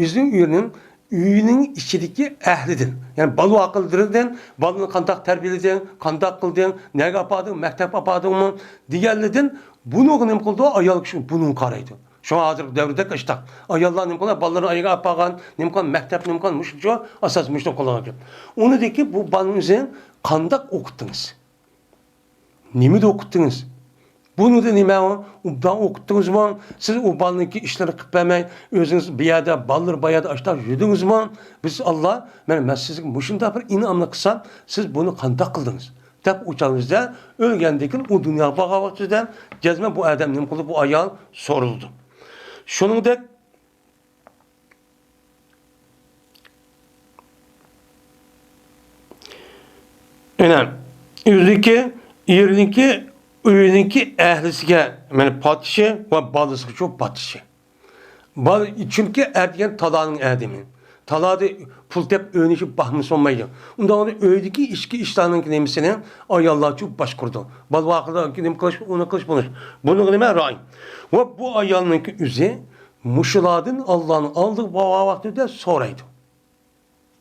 o'zining uyning ichidagi ahlidan. Yani balvoqildirdan, balani qandaq tarbiyalading, qandaq qilding, nega opading, maktab opadingmi deganlardan buni nima qildi? Ayol kishi buni qaraydi. Şu hazır devrede kaçtak. Ayollar nimkana ballarını ayağa apagan, nimkan mektep nimkan müşkü asas müşkü kullanacak. Onu de ki bu balınızı kandak okuttunuz. Nimi de okuttunuz. Bunu da nime o? Udan okuttunuz mu? Siz o balınki işleri kıplemeyin. Özünüz bir yerde ballar bayağı açtar yudunuz mu? Biz Allah, ben sizin müşkünde bir inanla kısa siz bunu kandak kıldınız. Tep uçağınızda ölgendekin o dünya bağa vaktida cezme bu adam nimkulu bu ayal soruldu. Şuningdek önem o'ziniki eriniki uyiniki ahlisiga mana podsho va bolasiga shu podsho. Chunki ergan talaning adami. Talada pul deb o'ynashib bahmis olmaydi. Unda uni uydagi ichki ishlarning nimasini ayollar shu boshqurdi. Balvoqlar nima qilish, uni qilish bo'lish. Buni nima ro'y. Va bu ayolning o'zi muşuladın Allah'ın aldığı vaktinde soraydı.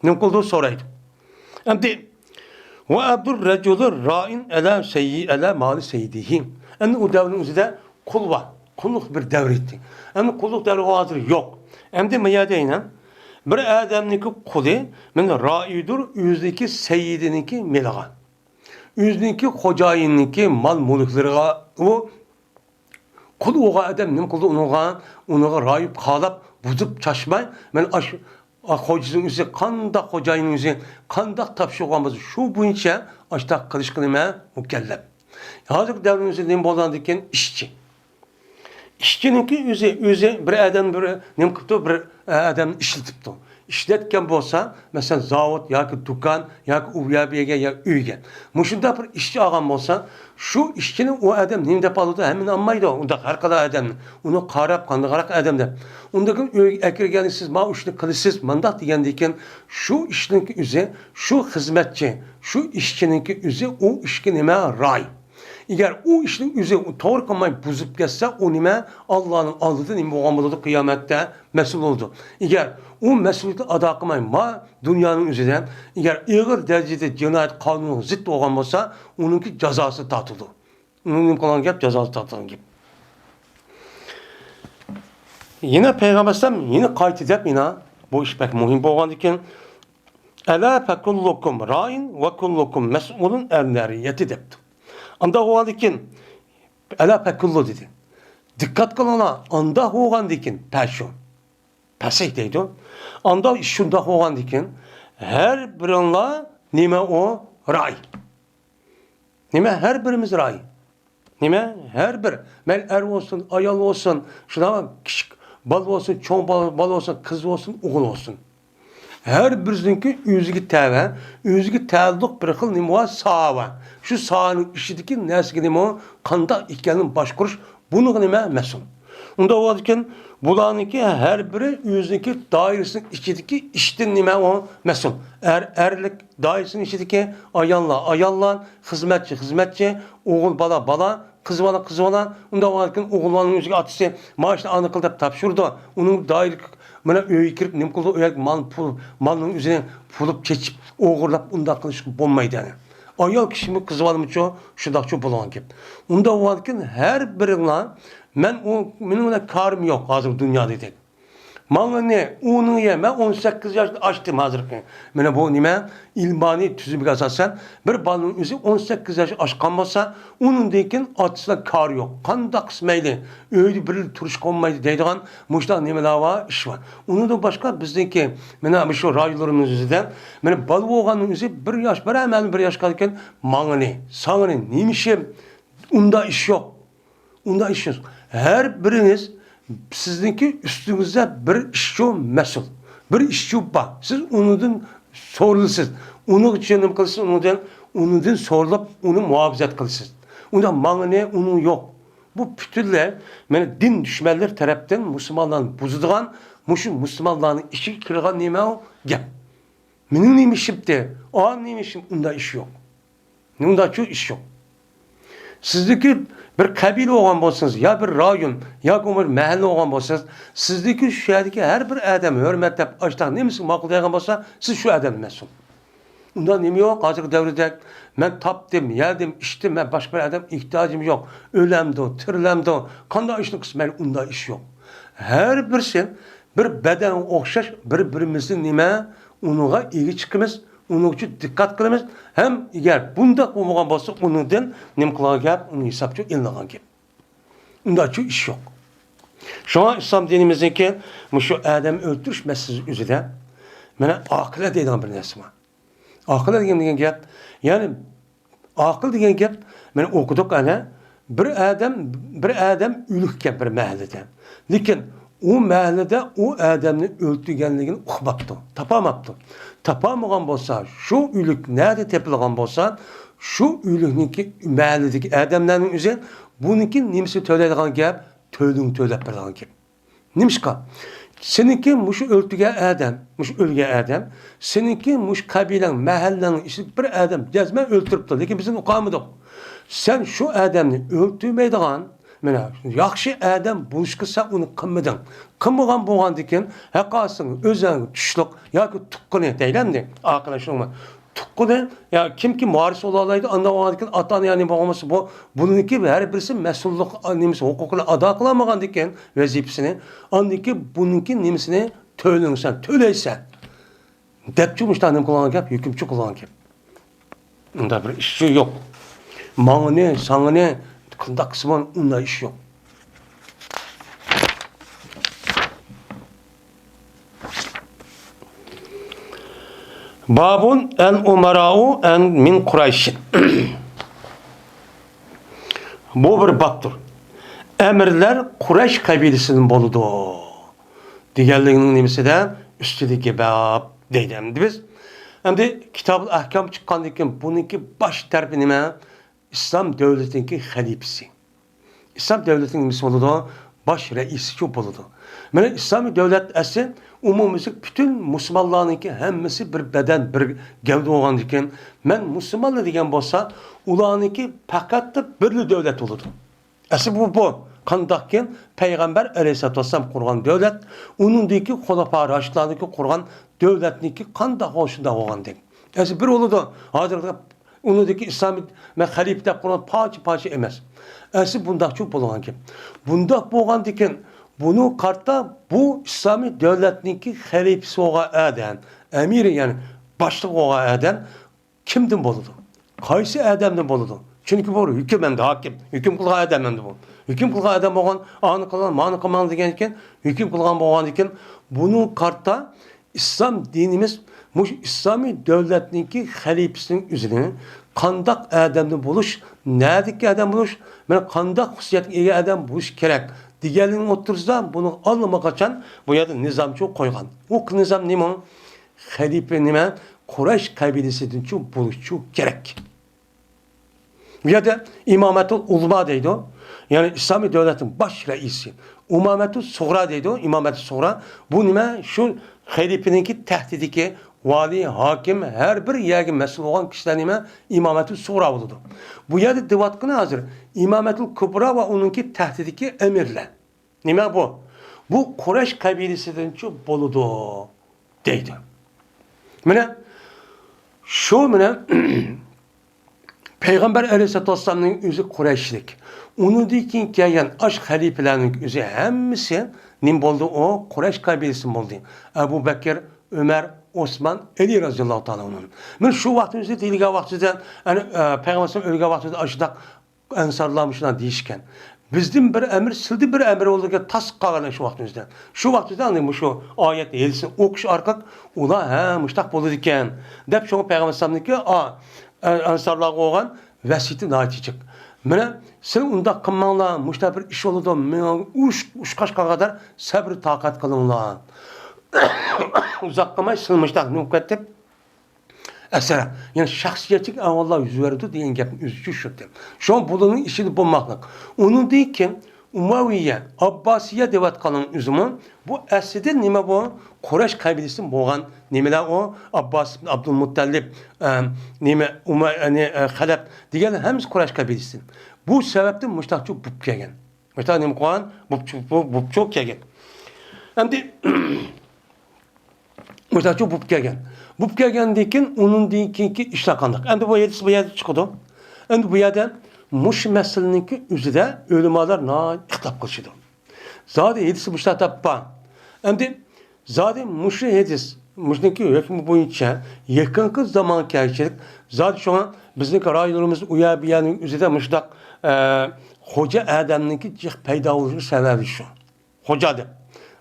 Ne oldu soraydı. Hem de ve abdur reculu ra'in ala mali seyyidihi. Yani o devrin üzerinde kul var. Kulluk bir devretti. Yani kulluk devri o hazır yok. Hem de meyadeynen bir adamniki kuli men ra'idur yüzdeki seyyidininki melaga. Yüzdeki hocayinninki mal muluklarına o kul oğa adam nima qildi unuga rayib qalab buzib chashmay men Hocasının üzü, kandak hocayının üzü, kandak tapşırganımız şu boyunca açtak kılışkınıma mükellef. Hazır devrimizde ne bolandıkken işçi. İşçininki özü bir adam bir nem kıptı bir adam işletipti. İşletken bolsa, mesela zavod yoki dukan yoki uyabiga ya uyga. Muşunda bir işçi ağam bolsa, şu işçinin o adam nem dep alıdı, hemen anmaydı. Unda har kadar adam. Onu qarab, qandaqarak adam dep. Undakin uyga akirgani siz ma işni qilasiz, mandaq degandeken, şu işninki özü, şu hizmetçi, şu işçininki özü o işki nima ray. Eğer o işin üzerine doğru kılmayı bozup geçse o nime Allah'ın aldığı nime muhammed'de kıyamette mesul oldu. Eğer o mesuliyeti ada kılmayı ma dünyanın üzerinden eğer ağır derecede cinayet kanunu zıt olan olsa onunki cezası tatıldı. Onun kalan gap cezası tatıldı gibi. Yine Peygamber'den yine kayıt edip yine bu iş pek mühim olan iken Ela fekullukum ra'in ve kullukum mes'ulun ernariyeti depti. Anda hoğan dikin, ela pekullu dedi. Dikkat kılana, anda hoğan dikin, peşo. Pesek deydi o. Anda şunda hoğan dikin, her birinla nime o ray. Nime her birimiz ray. Nime her bir. Mel er olsun, ayal olsun, şuna küçük bal olsun, çoğun bal olsun, kız olsun, oğul olsun. Her birizinki özgü teve, özgü təalluq bir xil nima sahava. Şu sahanın işidiki nəsgi nima qandaq ikənin başquruş bunu nima məsul. Onda o adikən bulanınki her biri özünki dairesinin içidiki iştin nima o məsul. Erlik dairesinin içidiki ayalla, hizmetçi, oğul bala, kız bala. Onda o adikən oğullarının özgü atısı maaşını anıqıldap tapşırdı. Onun dairlik mana öyle kirip nem kıldı öyle malın üzerine pulup keçip oğurlap unda kılış bulmaydı yani. Ayol kişimi kız var mı çoğu şudakçı bulan gibi. Unda o varken her birine benim ona karım yok hazır dünyada dedik. Malı ne? Onu yeme 18 yaşında açtım hazırken. Bana bu nime ilmani tüzümü asasen bir balın üzü 18 yaş aşkan olsa onun deyken atısına kar yok. Kandak kısmeyli. Öyle bir turuş konmaydı deydiğen muşta nimeler var iş var. Onu da başka bizdeki bana şu raylarımız üzerinden bana balı oğanın üzü bir yaş kalırken malı ne? Sana ne? Neymişim? Onda iş yok. Onda iş yok. Her biriniz sizinki üstünüzde bir işçi mesul. Bir işçi var. Siz onundan sorulursunuz. Onun için ne kılsınız? Onundan sorulup onu muhafazat kılsınız. Ondan mağne onun yok. Bu bütünle din düşmanlar tarafından Müslümanların bozulduğun, Müslümanların işi kırılan neyme o? Gel. Benim neymişim de, o neymişim, onda iş yok. Onda çok iş yok. Sizdeki bir kabile olan bolsanız, ya bir rayon, ya bir mahalle olan bolsanız, sizdeki şu şehrdeki her bir adam hürmetlep, açtaq neymişsin makul deygan bolsa, siz şu adam mesul. Ondan nemi yok, hazır devrede ben tapdım, yedim, içtim, ben başka bir adam ihtiyacım yok. Ölemdi, tirilemdi, kanda işini kısmen, onda iş yok. Her birisi bir beden okşaş, birbirimizin nime, onuğa iyi çıkımız, onun için dikkat kılımız. Hem eğer bunda olmayan bolsa onundan nem kılan gap, onu hesapçı inlagan gap. Onda çok iş yok. Şu an İslam dinimizdeki şu Adem öldürüş meselesi üzerinde bana akıl deydiğim bir nesne var. Akıl degen gap, yani akıl degen gap, ben okuduk ana bir adam ülükken bir mahallede. Lakin o mahallede o adamni öldürgenligini uqmaptı, tapamaptı. Tapamagan bolsa, şu ülük nerede tepilgan bolsa, şu ülükninki mahalledeki adamların üzerine bununki nimsi töylediğin gap, töylep berdiğin gap. Nimşka? Seninki muşu ölge adam, seninki muş kabilen, mahallenin işi bir adam cezmen öldürüptü. Lakin bizim uqamıdık. Sen şu adamni öldürmeydiğin, mana yaxshi adam buluşkısa onu kılmadın. Kılmagan bolgandikin haqqasın özüň tüşlük yoki tuqquni deylendi. Arkadaşlar tuqquni ya kimki muharis ola alaydı anda bolgandikin ata-ana yani bolmasa bu bununki her birisi mesulluk nimesi hukukunu ada kılamagandikin vazifesini andaki bununki nimesini töylüngsen, töleysen. Depçi muştanym kılan gap, hükümçü kılan gap. Unda bir işçi yok. Mağne, sağne kında kısmın onda iş yok. Babun en umara'u en min Kureyş'in. Bu bir babdır. Emirler Kureyş kabilesinin boludu. Diğerlerinin nimesi de üstüdeki bab deydi. Biz Endi Kitab-ı Ahkam çıkkandan keyin buniki baş tarafı nima? İslam devletinki halifesi. İslam devletinin nimasi boludu? Baş reisi şu boludu. Mana İslami devlet esi umumisi bütün Müslümanlarınki hemmesi bir beden, bir gavda olgandan keyin men Müslümanlar degan bo'lsa, ularniki faqat birli devlet oludu. Esi bu. Qandaqkin Peygamber Aleyhisselatü Vesselam kurgan devlet, unundaki Xulafa Raşidlarniki kurgan devletniki qandaq hoşunda olgan deydi. Esi bir oludu. Hazırda unundaki İslami ve halifte kurgan parça emas. Esi bundaq çok bolgan ki. Bundaq bolgan diken bunu kartta bu İslami devletniki halifesi oğa eden, emiri yani başlık oğa eden kimden boludu? Qaysi adamdan boludu? Çünkü bu hükümende hakim, hüküm kılgan adamdan bu. Hüküm kılgan adam olgan, anı kılgan, manı kılgan degenken, hüküm kılgan olgan iken, bunun kartta İslam dinimiz, İslami devletninki halifesinin üzerine kandak adamdan buluş, neredeki adam buluş, ben kandak hususiyetli adam buluş gerek. Diğerinin otursa bunu almamak açan bu yerde nizam çok koygan. O nizam ne mi? Halife ne? Kureyş kabilesinden çok buluşçu gerek. Ya da İmametul Ulma deydi o. Yani İslami devletin baş reisi. İmametul Suğra deydi o. İmametul Suğra. Bu nime? Şu halifeninki tehdidiki vali, hakim, her bir yerge mesul olan kişiler nime? İmametul Suğra oldu. Bu yerde divatkına hazır. İmametul Kubra ve onunki tehdidiki emirle. Nime bu? Bu Kureyş kabilesinden çok boludu deydi. Mene şu mene Peygamber Aleyhisselatü Vesselam'ın yüzü Kureyşlik. Onu dikin ki aşk halifelerinin yüzü hemmisi nim boldu o Kureyş kabilesi boldu. Ebu Bekir, Ömer, Osman, Ali radıyallahu ta'ala onun. Men şu vaktimizde dilge vaktimizde yani Peygamber'in ölge vaktimizde aşıdak ensarlamışlar değişken. Bizden bir emir, sildi bir emir oldu ki tas kalana şu vaktimizde. Şu vaktimizde anlayın şu ayet eğilsin, okuş arkak, ula müştak boldu diken. Dep şu Peygamber'in ki ensarlar olgan vesiti naiti çık. Mene sen unda kılmanla müştak bir iş oldu, uçkaşka kadar sabır takat kılınla. Uzaklamay sılmıştak nuketip. Esera, yani şahsiyetlik Allah yüz verdi diyen gapın üzücü şükür. Şu an bunun işini bulmaklık. Onun değil ki Umaviye, Abbasiye devat kalan üzümün bu eside nime bu? Kureyş kabilesi boğan nimeler o Abbas ibn Abdülmuttalib nime Halep diğerler hepsi Kureyş kabilesi. Bu sebepten müştakçı bup kegen. Müştak nime koyan bup çok kegen. Hem de müştakçı bup kegen. Bu kelgendikin onun dinkinki işlakanlık. Endi bu yerde çıkıdı. Endi bu yerde muş meseleninki üzerinde ölümalar na ihtap kılışıdı. Zaten yedisi muşta tappa. Endi zaten muşu yedis. Muşninki hükmü boyunca yakınkı zaman gerçek. Zaten şu an bizim raylarımız uyabiyanın üzerinde muştak hoca adamınki peyda oluşu sebebi şu. Hocadır.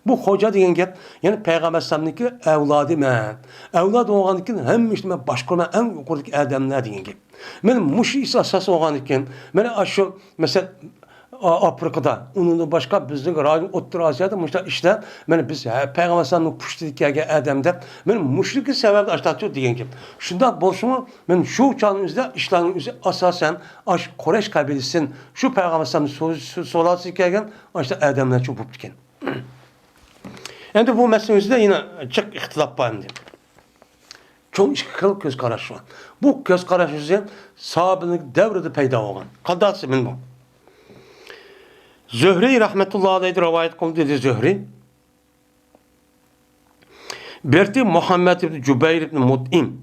Bu hoca degan gap, yani Peygamber sallamniki evladı men. Evlad olgandan hem işte başqurma en yuqoridagi adamlar degan gap. Men mush asas olgandan men şu mesela Afrikada, onun başka bizning rayon O'rta Osiyoda mushta işte men biz Peygamber sallamning pushtiga adam deb men mushligi sababli ashtatchu degan gap. Shunda bo'lsa men shu chanimizda ishlarning o'zi asosan Quraysh qabilasining shu Peygamber sallamning so'lasi kelgan işte adamlar çok bo'lib ketgan. Endi bu meselemizde yine çok ihtilaf var endi. Çok iki xil göz qaraşı var. Bu göz qaraşı sahabenin devrede paydo bo'lgan. Qadasi men bu. Zühri rahmetullahi aleyhi rivayet qildi dedi Zühri. Berti Muhammed ibn Cübeyr ibn Mut'im.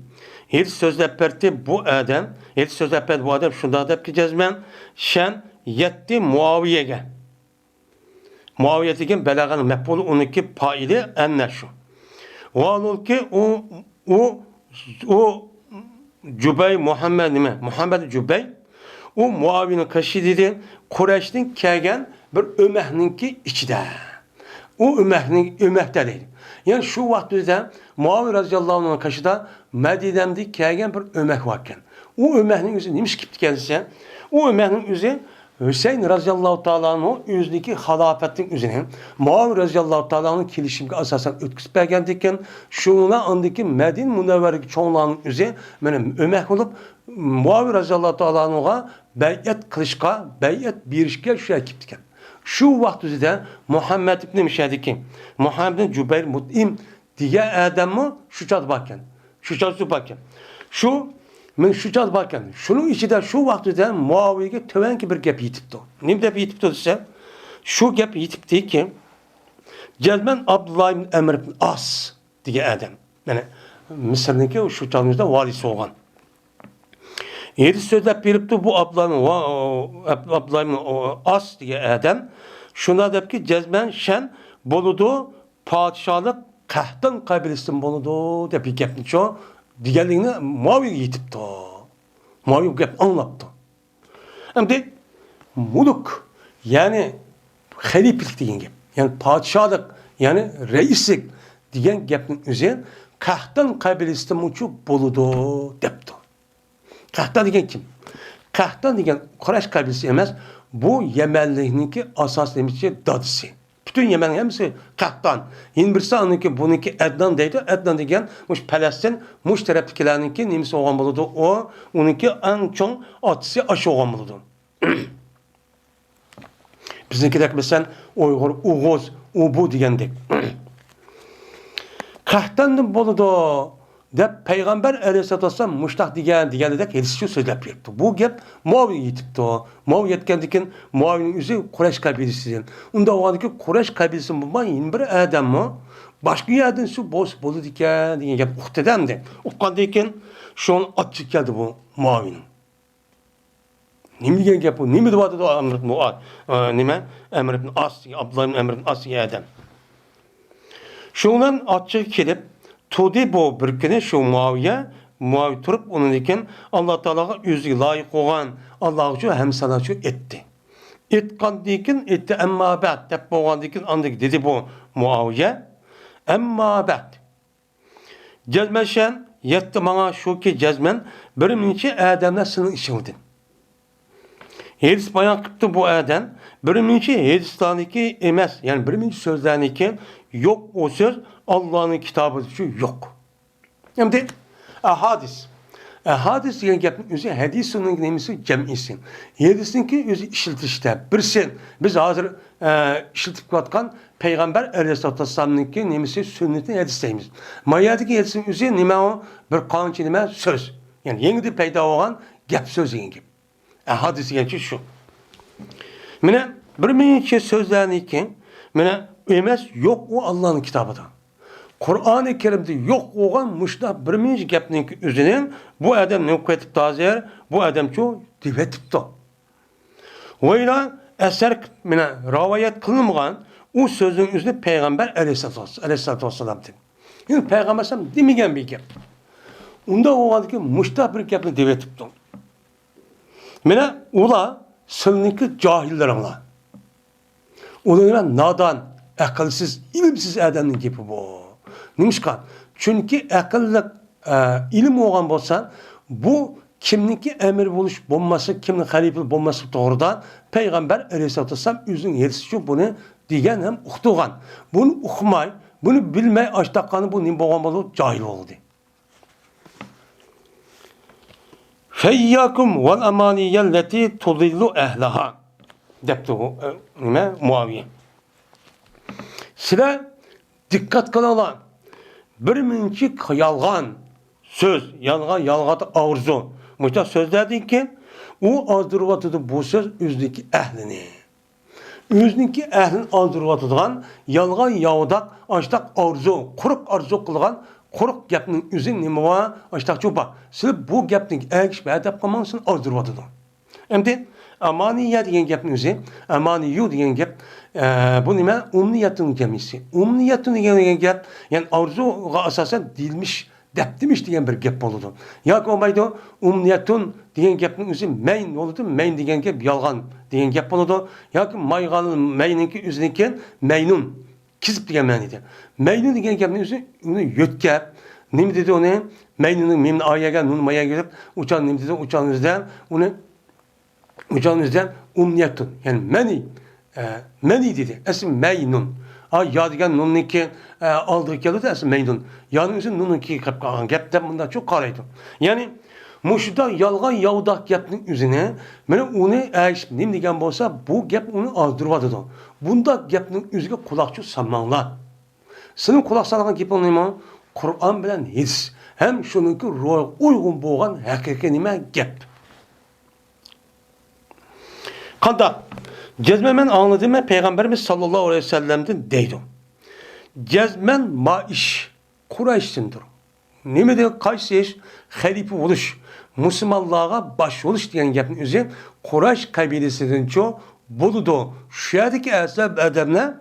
Her sözlep berti bu adam, her sözlep berti bu adam şunda deb ki men şen yetti Muaviye'ge. Muaviye degan belaganın mef'ulu onunki faili enne şu. Valul ki o Cübey Muhammed mi? Muhammed Cübey o Muaviye'nin kaşı dedi Kureyş'nin kelgen bir ömehninki içide. O ümmette değil. Yani şu vaxtda Muaviye radiyallahu anh'ın karşıda Medine'de kelgen bir ümmet varken. O ümmetin yüzü neymiş ki kendisi? O ümmetin yüzü Hüseyin radiyallahu ta'ala'nın yüzdeki halafetin üzerine Muaviye radiyallahu ta'ala'nın kilişimine asasen ötküsüp bergendikken şuna andaki Medine Münevver'deki çoğunluğunun üzerine benim ümmet olup Muaviye radiyallahu ta'ala'nın beyet kılışka, beyet birişke şu ekiptiken. Şu vaxtda Muhammed ibn Mişədiki, Muhammed ibn Cübeyr Mut'im diye adamı şu çat bakken. Şu çat bakken. Men şu çat bakken. Şunun içinde şu vaxtda Muaviye'ye tövenki bir gap yitipti. Ne gap yitipti ise şu gap yitipti ki Cezmen Abdullah ibn Emr ibn As diye adam. Yani Mısır'daki şu çatımızda valisi olan. Yedi sözler biripti bu Abdullah ibn As diye adam. Şuna deyip ki Cezmen şen boludu padişahlık Kahtan kabilesinden boludu deyip bir gapni çoğu. Diğerliğine Muaviye yitipti. Muaviye gap anlattı. Hem de muluk yani halifelik diyen gap. Yani padişahlık yani reislik diyen gapnin üzerine Kahtan kabilesinden muçu boludu deyipti. Kahtan degen kim? Kahtan degen Kureyş kabilesi emez. Bu Yemenliğinki asas demişçe dadısı. Bütün Yemen'in hepsi Kahtan. Yine birisi anınki bununki Ednan deydi. Ednan degen muş Palestin, muş taraftakilerinki nemisi oğan buludu. O, onunki en çok atısı aşı oğan buludu. Bizimkiler mesela Uygur, Uğuz, Ubu degendik. Kahtan'ın buludu. Dep Peygamber Aleyhisselatü Vesselam muştak digenledek elisi sözlep yaptı. Bu gap Muaviye yitipti o. Muaviye yetkendikin Muaviye'nin yüzü Kureyş kabilesidir. Onda o andaki Kureyş kabilesi bulmayın bir adam mı? Başka yerden şu boz bolu diken diye gap uhtedem de. Ukkandayken şu an açık geldi bu Muaviye'nin. Nime diyen gap bu? Nime duvarda da Emr ibn Muad? Nime? Emr ibn As, Abdullah ibn Emr ibn As adam. Şundan açık gelip Tudi bu bir günü şu Muaviye turup onun için Allah Teala'ga yüzü layık olan Allah için hem sana şu etti. Etkan dikin etti emma ba'd dep boğan dikin andık dedi bu Muaviye. Emma ba'd. Cezmeşen yetti bana şu ki cezmen birinci Adem'le sının işildin. Hedis bayan kıptı bu Adem. Birinci hedistaniki emez. Yani birinci sözleriniki yok o söz Allah'ın kitabı şu yok. Hem de hadis. Hadis diyen gapın üzü hadisin nemisi cem'isin. Hadisinki üzü işiltişte. Birsin. Biz hazır işiltip katkan Peygamber Aleyhisselatü Vesselam'ınki nemisi sünnetin hadiseyimiz. Mayadaki hadisin üzü nime o bir kanunçı nime söz. Yani yeni peyda olan gap söz yeni gibi. Hadis diyen şu. Mine birinci sözleriniki mine emez yok o Allah'ın kitabıda. Kur'an-ı Kerim'de yok olan muşta birinci gapning üzerine bu adam ne okuyup tazer, bu adam çoğu divetip da. Oyla eser mine rivayet kılınmayan o sözün üzerine Peygamber Aleyhisselatü Vesselam'dır. Yani Peygamber Aleyhisselam demigen bir gap. Onda o adaki muşta bir gapni divetip da. Mine ula sılniki cahiller ola. Ola nadan, akılsız, ilimsiz adamın gibi bu. Nimişkan? Çünkü akıllı ilim olan bolsa bu kimniki emir buluş bulması, kimin halife bulması doğrudan Peygamber Aleyhisselatü Vesselam üzün yerisi şu bunu diyen hem uktuğan. Bunu okumay, bunu bilmey açtakkanı bu nimboğan bolu cahil oldu. Feyyakum vel amaniyelleti tudillu ehlaha. Depti o Muaviye. Size dikkat kılalan birinci yalgan söz, yalgata arzu. Muhtemelen sözlerdi ki o azdırvatıdı bu söz üzdeki ehlini. Üzdeki ehlin azdırvatıdığan yalgan yağdak açtak arzu, kuruk arzu kılgan kuruk gapning üzün nima var açtak çoba. Siz bu gapning egiş ve edep kılmansın azdırvatıdı. Hem amaniye diyen gapning üzü, amaniyu diyen gap bu nime umniyatın gemisi. Umniyatın diyen gap yani arzuga asasen dilmiş deptimiş diyen bir gap oldu. Ya ki olmaydı umniyatın diyen gapning üzü meyn oldu. Meyn diyen gap yalgan diyen gap oldu. Ya ki mayganın meyninki üzünken meynun Kesip degan ma'nida. Maynu degan gapning o'zi uni yo'tkab, nima dedi uni? Maynuni memni ayaga, nun mayaga deb uçan nima dedi? Uçanızdan uni uçanızdan umniyatun. Yani mani dedi. Asl maynun. Ya degan nunniki aldığı keldi asl maynun. Yani o'zi nunniki qilib qolgan gap deb bundan çok qaraydi. Yani Muşda yalgan yavdak gapning o'zini, mana uni nima degan bo'lsa, bu gap uni oldiriyotir. Bunda gapning o'ziga quloqchi solmanglar. Sizning quloq solgan gaping nima? Qur'on bilan hadis. Hem shuningki ro'y uyg'un bo'lgan haqiqiy nima gap. Qanday? Cezmen anladım ben Peygamberimiz sallallahu aleyhi ve sellem'den deydi. Cezmen maiş Kureyş'tindir. Nime de qaysi iş? Halife oluş. Müslümanlığa baş oluş diyen gapning o'zi Quraysh qabilasidan cho bo'ldi. Shu yerdagi asab adamlar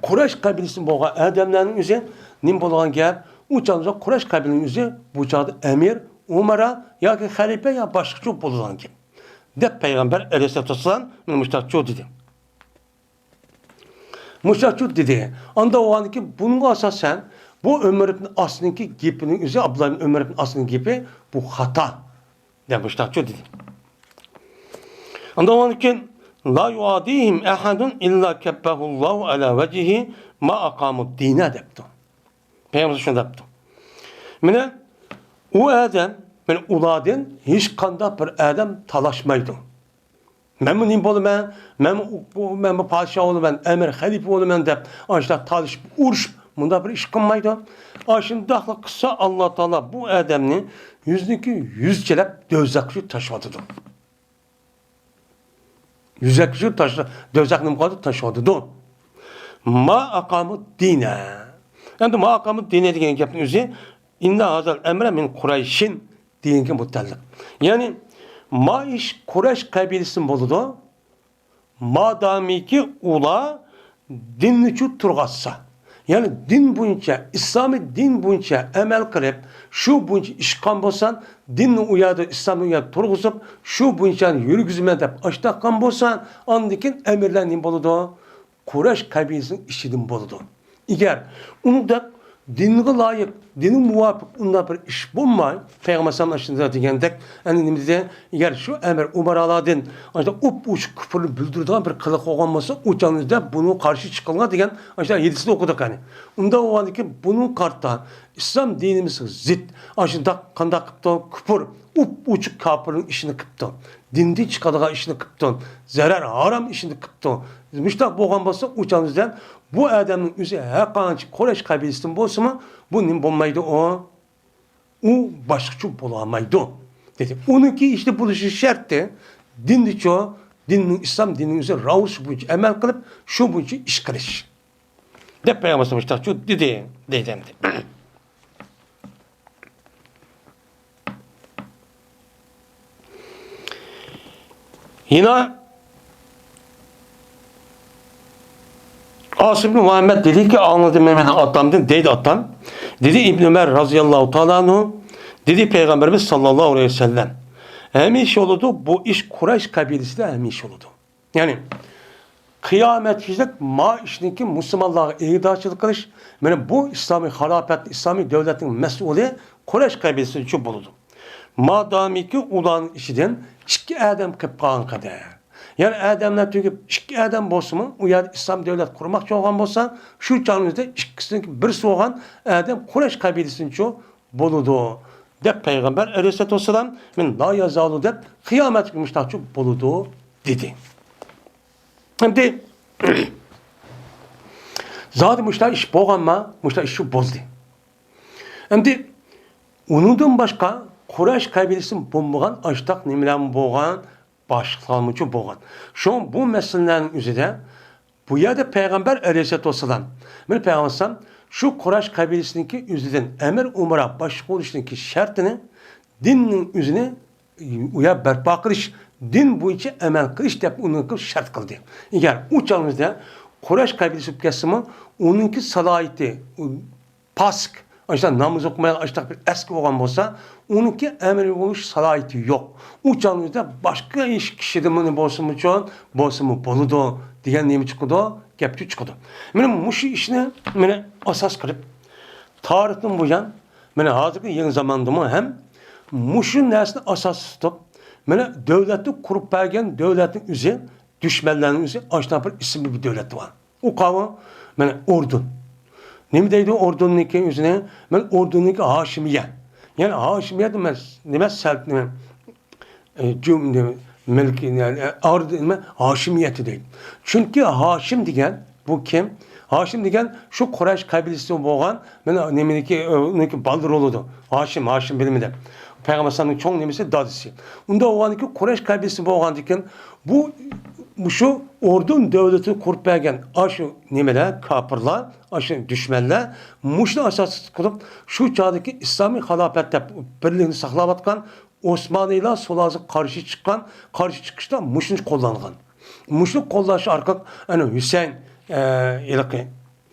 Quraysh qabilasidan bo'lgan adamlarning o'zi nim bo'lgan gap, u chog'da Quraysh qabilasining o'zi bu chog'da amir, umara yoki xalifa yo boshqa bo'lgan gap. Deb Peygamber Aleyhisselatü Vesselam müştakçı dedi. Müştakçı dedi. Anda o an ki bunun asasen bu Ömer ibn As'ın ki gipinin üzeri Abdullah ibn Ömer ibn As'ın gibi bu hata demişler dedi. Anda o an ki la yuadihim ahadun illa kebbehullahu ala vecihi ma aqamud dine depti. Peygamber şunu depti. Mine o adam ben uladın hiç kanda bir adam talaşmaydı. Ben neyim bolu ben bu padişah olu ben emir halife olu ben dep aşta talışıp uğraşıp bunda bir iş kılmaydı. Aşındakla kısa Allah Teala bu adamını yüzdeki yüzcelep dözekçi taşıvadıdı. Yüzekçi dözekçi taşıvadıdı. Ma akamı dine. Yani ma akamı dine diyen yapın üzeri inna hazal emre min Kureyş'in diyenki mutlak. Yani ma iş Kureyş kabilesinden boludu. Madami ki ula dinliçi turgatsa. Yani din boyunca, İslami din boyunca emel kılıp, şu boyunca işkan bolsan, dinni uyadı, İslam'ı uyadı turgusup, şu boyunca yürügüzüme dep açtakkan bolsan, andikin emirlerin boludu. Kureyş kabilesinin işidin boludu. İger, onu da dinine layık, dinin muvafık onda bir iş bulmay. Peygamber sallallahu aleyhi ve sellem degandek, annemizde eğer şu emir Umar aladın, işte uç küfürlü bildirdiğin bir kılık olgan bolsa, uçanızda bunu karşı çıkılma degen, işte yedisini okuduk hani. Onda o an ki bunun kartta İslam dinimiz zıt, aşında kandak kıptı, küfür, uç kafirin işini kıptı. Dindi çıkadığı işini kıptı, zarar haram işini kıptı. Müştak bolgan bolsa uçanızdan bu adamın üzeri her kançı Kureyş kabilesinden bolsa mı bu nim bulmaydı o başkaçı bulamaydı dedi. Onunki işte buluşu şarttı. Dindi çoğu dinin İslam dininin üzeri raus boyunca emel kılıp şu boyunca iş kılış. De Peygamber Müştakçı dedi. Yine Asım ibn Muhammed dedi ki anladım Mehmet atamdı dedi atam. Dedi İbn Ömer radıyallahu ta'ala anhu dedi Peygamberimiz sallallahu aleyhi ve sellem. Emiş oldu bu iş Kureyş kabilesi de emiş oldu. Yani kıyamet fizlik ma işindeki Müslümanlığa iğdaçılık kılış. Yani bu İslami halafet, İslami devletin mesulü Kureyş kabilesi için bulundu. Madami ki ulan işiden iki adam kıpkan kadar. Yani adamlar tüküp iki adam bolsa mı, o yer İslam devlet kurmak olgan bolsa, şu çağımızda ikisinin birisi olgan adam Kureyş kabilesinin çoğu boludu. Dep Peygamber Aleyhisselatü Vesselam men la yazalu dep kıyamet gümüştakçı boludu dedi. Hem de zaten müştak iş bolgan mı, müştak işi bozdu. Hem de onundan başka Kureyş kabilesinin bulmagan açtak nimeler bolgan başlanmışı bolgan. Şu an bu meselelerin üzerinde bu yerde Peygamber Aleyhisselatü Vesselam men Peygamber şu Kureyş kabilesindeki üzerinden emir umara başlık oluşundaki şartını dinin üzerine uya berpa kılış, din boyunca emel kılış deyip onun şart kıldı. Eğer uçağımızda Kureyş kabilesi kesimi onunki salayeti pask, işte namaz okumaya açtık bir eski olan olsa onunki emir oluş salayeti yok. Uçağımızda başka iş kişide bunu bolsun mu çoğun, bolsun mu boludu diyen neymi çıkıdı? gapga chiqadi. Mana mushu ishni mana asos qilib tarixdan buyon mana hozirgi yangi zamondami ham mushu narsani asos tutib mana davlatni qurib bergan davlatning o'zi dushmanlarning o'zi oshna bir ismli bir davlat bor. U qavmi mana Ordun. Nima deydi Ordunning o'zini? Men Ordunning Hoshimiya. Yani Haşimiye demez seltine cümle melki yani ardı Haşimiyeti değil. Çünkü Haşim diyen bu kim? Haşim diyen şu Kureyş kabilesi boğan men nemeki baldır oludu. Haşim biliminde. Peygamber sallallahu çok nemesi dadısı. Unda oğanki Kureyş kabilesi boğan diyen bu şu ordun devleti kurup bergen aşı nemeler kapırlar, aşı düşmanlar muşlu asas kurup şu çağdaki İslami halafette birliğini saklavatkan Osmanlı'yla solazı karşı çıkışta muşlu kullanılan. Muşlu kullanışı arka yani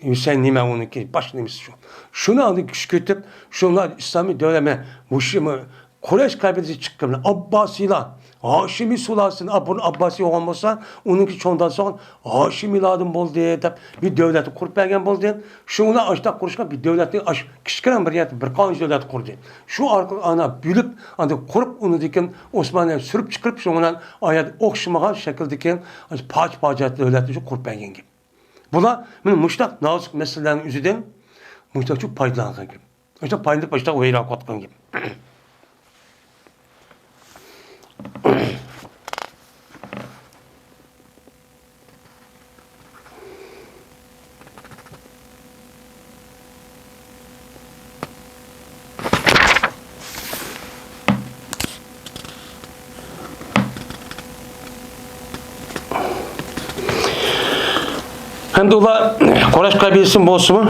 Hüseyin nime onun ki baş nemesi şu. Şunu aldı küçültüp şunlar İslami devleme muşlu Kureyş kabilesi çıkkınlar Abbasi'la Haşimi sulasın, Abbasi olan olsa, onunki çoğundan sonra Haşimiladın bol diye bir devleti kurup bergen bol diye, şuna açta kuruşkan bir devleti kişiken bir yer bir kanun devleti kurdu. Şu arka ana bülüp, kurup onu diken Osmanlı'ya sürüp çıkıp şuna ayet okşamağa şekil diken paç devleti kurup bergen gibi. Buna müştak nazik meselelerin üzerinden müştak çok paylanan gibi. İşte paylanıp başta veyra katkan gibi. Hem de ular Kureyş kabilesi bolsunmu?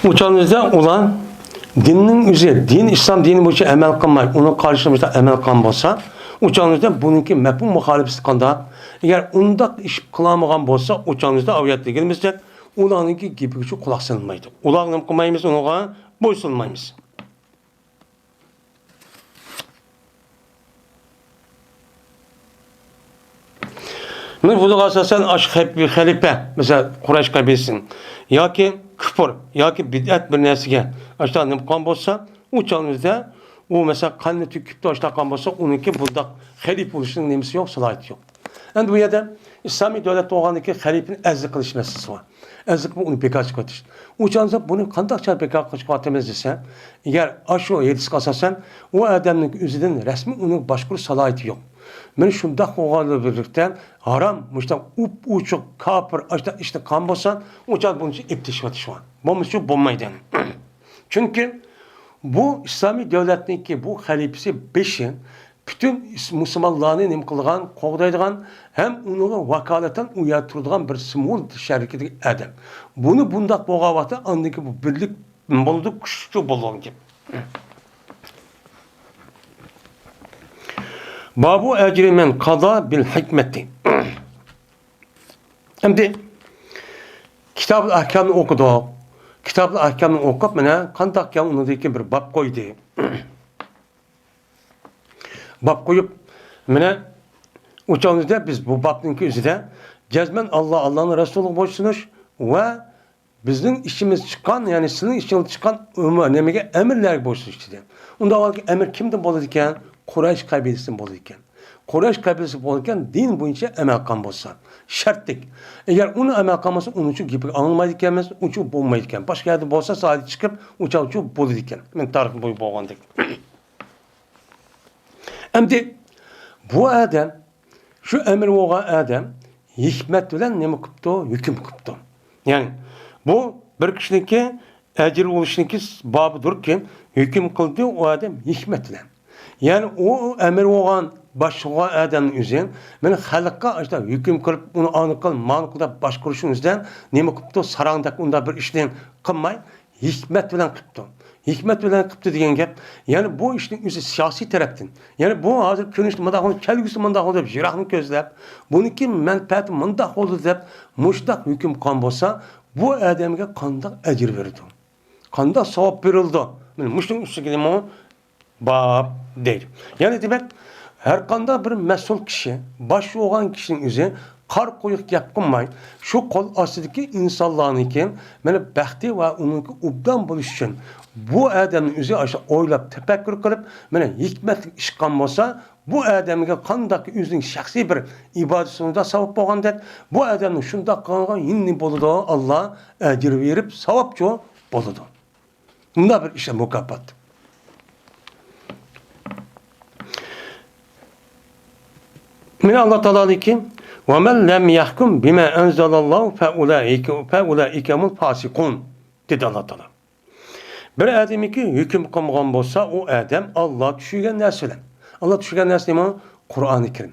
Uçağınızda ulan dinin üzeri, İslam dini boyunca emel kılmayı, onun karşısında emel kılma bolsa, uçağınızda bununki mefhum muhalefeti kanda, eğer onda iş kılamagan bolsa, uçağınızda aviyatla girmeyecek, ulanınki gibi şu kulak sınmaydı. Ulanım kılmayımız, ona boy sınmayımız. Bunu asasen aşk bir halife, mesela Kureyş kabilesinin, ya ki küfür, ya ki bid'at bir nesige, aşağı nimkan bolsa, uçağınızda, o mesela kanını tüküp de aşağı kan bolsa, onunki burada halife oluşunun nemisi yok, salahiyeti yok. Yani bu yerde İslami devlet doğandaki halifenin ezli kılış meselesi var. Ezli kılış onu pekah çıkartış. Uçağınızda bunu kandıkça pekah çıkartamaz ise, eğer aşağı yedisi kasasen, o adamın üzerinden resmi onun başkuru salahiyeti yok. Men şunda oğanla birlikte haram, müştak uçuk, kapır, işte kan bolsa, uçak bunun için iptişvatı şu an. Bu şu bulmaydı. Çünkü bu İslami devletindeki bu halifesi beşi, bütün Müslümanlarını nem kılgan, qoğdaydıgan, hem onu vakaleten uyatırdıgan bir smol şeriketi adam. Bunu bundak boğavatı andaki bu birlik buldu, güçlü bulun gibi. Babu ecri men kada bil hikmeti. Şimdi kitab-ı ahkamını okudu. Kitab-ı ahkamını okup bana kandak ya onu deki bir bab koydu. Bab koyup bana uçağınızda biz bu babın üzerinde cezmen Allah'ın Resulü boşsunuş ve bizim işimiz çıkan yani sizin işiniz çıkan ömürlemeye emirler boşsunuş dedi. Onda var ki emir kimden boluyken? Kureyş kabilesi boluyken. Kureyş kabilesi boluyken din boyunca emel kan bolsa. Şarttık. Eğer onu emel kanması onun için gibi anılmaydı gelmez, uçu bulmaydı gelmez. Başka yerde bolsa sadece çıkıp uçu boluydu gelmez. Ben tarih boyu boğandık. Şimdi bu adam, şu emir olan adam, hikmet bilen ne mi kıptı? Hüküm kıptı. Yani bu bir kişininki, ecir oluşunki babıdır ki, hüküm kıldı o adam hikmet bilen. Yani o emir olan başka adamın üzerine, ben halka işte hüküm kılıp, onu anı kıl, manı kılıp başkuruşun üzerine, ne mi kıptı? Sarağındaki onda bir işten kılmay, hikmet bilen kıptı. Hikmet bilen kıptı diyen gap. Yani bu işin üzeri siyasi taraftan. Yani bu hazır könüşlü mındak oldu, kelgüsü mındak oldu, jirahını gözlep, bununki menfaati mındak oldu deyip, muştak hüküm kan bolsa, bu adamga kandak ecir verdi. Kandak savap verildi. Yani muştak üstü o bab değil. Yani demek her kanda bir mesul kişi, başı olan kişinin üzerine Qar qo'yiq gap qilmay, shu qo'l ostidagi insonlarniki mana baxti va uning obdan bo'lish uchun bu odamning o'zi o'sha o'ylab tafakkur qilib, mana hikmatli ish qilgan bo'lsa, bu odamga qanday o'zining shaxsiy bir ibodatida savob bo'lgandek, bu odamning shunday qilgan inni bo'ladi, Alloh ajr berib savobchi bo'ladi. Bunda bir ish mukofot. Mina Allah Teala'niki وَمَنْ لَمْ يَحْكُمْ بِمَا أَنْزَلَ اللّٰهُ فَاُولَٰئِكَ هُمُ الْفَاسِقُونَ dedi Allah Teala. Bir adamiki hüküm kılmagan bolsa o adam Allah düşürgen narsalar. Allah düşürgen narsa nima? Kur'an-ı Kerim.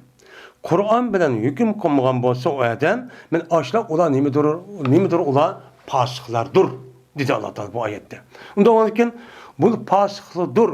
Kur'an bilen hüküm kılmagan bolsa o adam men aşla ola nimidir ola fasıklardır dedi Allah Teala bu ayette. Onda olurken bu fasıklıdır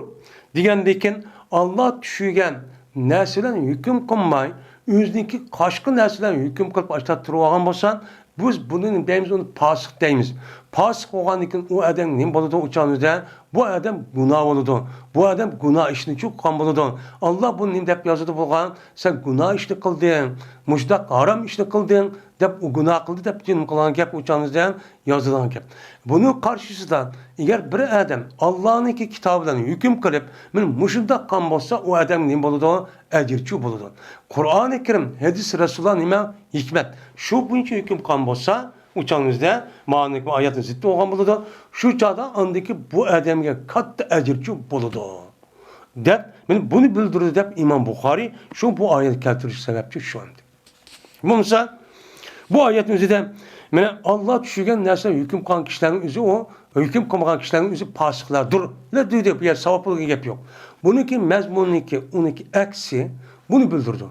degandeken Allah düşürgen narsalar hüküm kılmay o'ziniki qoshqi narsalarni hukm qilib ashlatib turgan bo'lsan, biz buni deymiz, uni fosiq deymiz. Fosiq bo'lgandan keyin u odam nima bo'ladi o'chanizda? Bu odam gunoh bo'ladi. Bu odam gunoh ishni qilgan bo'ladi. Alloh buni nima deb yozadi bo'lgan? Sen gunoh ishni qilding, mushtaq harom ishni qilding deb u gunoh qildi deb nima qilgan gap o'chanizda yozilgan gap. Buni qarshisidan agar bir odam Allohning kitobidan hukm qilib, men mushundaq qilgan bo'lsa, u odam nima bo'ladi? Ajrchi bo'ladi. Qur'oni Karim, hadis Rasululloh nima hikmat. Shu buncha hukm qilgan bo'lsa, uçağınızda ma'nik bu ayatın ziddi olgan buludu. Şu çağda andaki bu adamga katta ajrchi buludu. Dep, bunu bildirdi dep İmam Bukhari şu bu ayet keltiriş sebepçi şu anda. Bu misal, bu ayetin özüde Allah düşürgen narsa hüküm kılan kişilerin özü o, hüküm kılmagan kişilerin özü fasıklardır. Ne diyor bir yer savaplı gap yok. Bununki mezmununki, onunki eksi bunu bildirdi.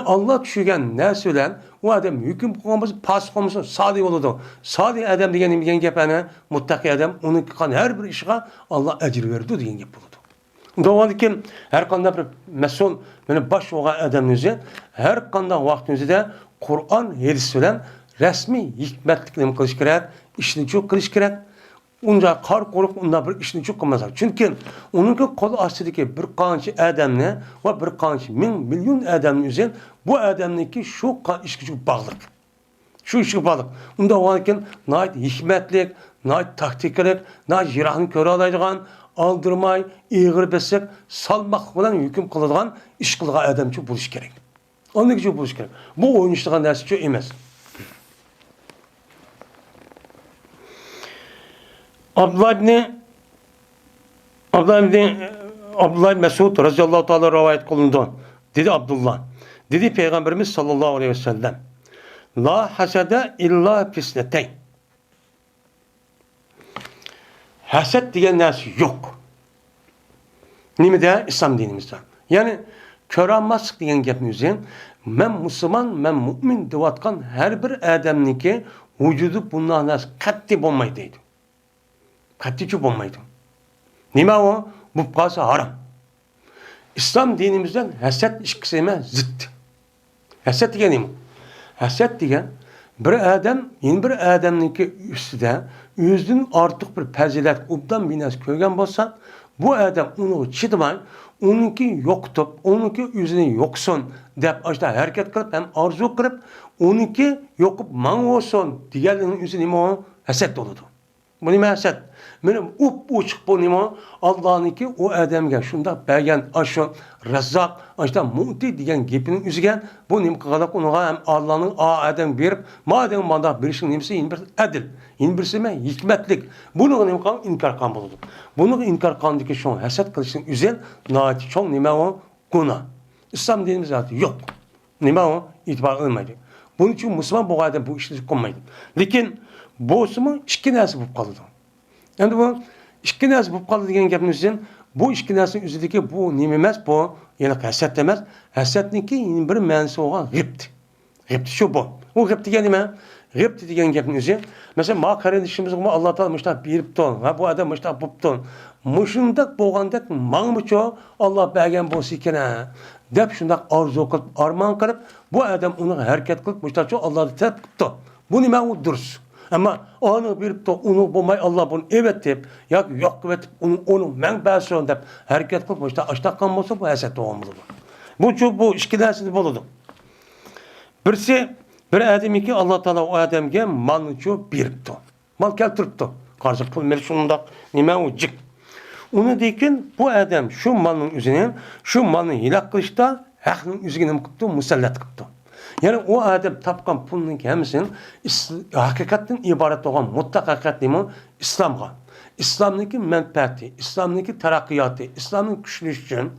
Allah düşürgen narsalar o adam hüküm kılmamız fasık olmasa sadi olurdu. Sadi adam diyen gap ana muttaki adam onunki kan her bir işe Allah ecir verdi diyen gap olurdu. Doğalıkken her kanda bir mesul baş olan adamınızı her kanda vaktinizde Kur'an hadis bilen resmi hikmetlikle kılış gerek, işini çok kılış gerek. Onca kar korup onda bir işini çok kılmazlar. Çünkü onun kol astideki bir kançı adamne ve bir kançı milyon adamın üzerine bu adamdaki şu işi çok bağlılık. Şu işi bağlılık. Onda varken nait hikmetlik, nait taktiklik, nait jirahını köre alaydıgan, aldırmay, iğir besek, salmak falan hüküm kılıdığan iş kıldığı adam çok buluş gerek. Onun için buluş gerek. Bu oyun iştiğin dersi çok emez. Abdullah ibn Mesud radıyallahu ta'ala rivayet kılındı. Dedi Abdullah. Dedi Peygamberimiz sallallahu aleyhi ve sellem. La hasede illa fisneteyn. Haset diyen nersi yok. Nimede? İslam dinimizde. Yani köranmazlık diyen gapimizin men Müslüman, men mümin divatkan her bir adamniki vücudu bundan nasıl katli olmaydı. Katliçi olmaydı. Nime o? Bu pası haram. İslam dinimizden haset işkiseme zıt. Haset diyen nime? Haset diyen bir adam, yeni bir adamniki üstüde yüzün artık bir fazilet obdan binas köygen bolsa, bu adam onu çıdımay, onunki yoktup, onunki yüzünü yoksun dep işte hareket kılıp hem arzu kılıp, onunki yokup man olsun diğerlerinin yüzü nime o? Haset doludu. Bu nime haset? Benim uçuk bu nime Allah'ınki o adamga şunda beğen aşın Rezzak işte mu'ti diyen gepinin yüzügen bu nime kadar onuğa hem Allah'ın adam verip madem bana bir işin nimesi yine bir adil, yine birisi mi hikmetlik. Bunu nime kadar inkar kan buldu. Bunu inkar kandaki şu haset kılışın üzen naati çok nime o günah. İslam dinimiz zaten yok. Nime o itibar olmaydı. Bunun için Müslüman bu adam bu işleri konmaydı. Lakin bu Müslüman iki nasip bu kaldı. Yani bu iki nasip bu kaldı diyen gapimizden bu iki nasibin üzerindeki bu nimemez bu yani haset demez. Hasetninki yine bir mensi olan gıpt. Gıpt şu bu. O gıpt diyen nime? Gıpt diyen gapimizden mesela ma kardeşimiz Allah Teala müştak birip ton. Ha bu adam müştak bup ton. Muşundak boğandak mağmıço Allah bergen bolsa ikene. Dep şundak arzu kılıp arman kılıp bu adam onu hareket kılıp müştakço Allah'ı tepkip ton. Bu nime o duruz. Ama onu birip de onu bulmay Allah bunu evet deyip ya yok evet onu menbası deyip hareket kılıp işte açtakkan olsa bu haset olmalı. Bu çok bu işkilersini buludu. Bir adamki Allah Taala o adamga malni şu beripti. Mal keltiripti. Qarşı pul mel şundaq nima u jik. Uni dekin bu adam şu malning o'zini, şu malni hilak qilishda haqning o'ziga nima qilibdi? Musallat qilibdi. Yani o adam tapkan pulning hamısini haqiqatdan iborat bo'lgan mutlaq haqiqat nima? İslamga. İslamniki menfaati, İslamniki taraqqiyoti, İslamning kuchlishi uchun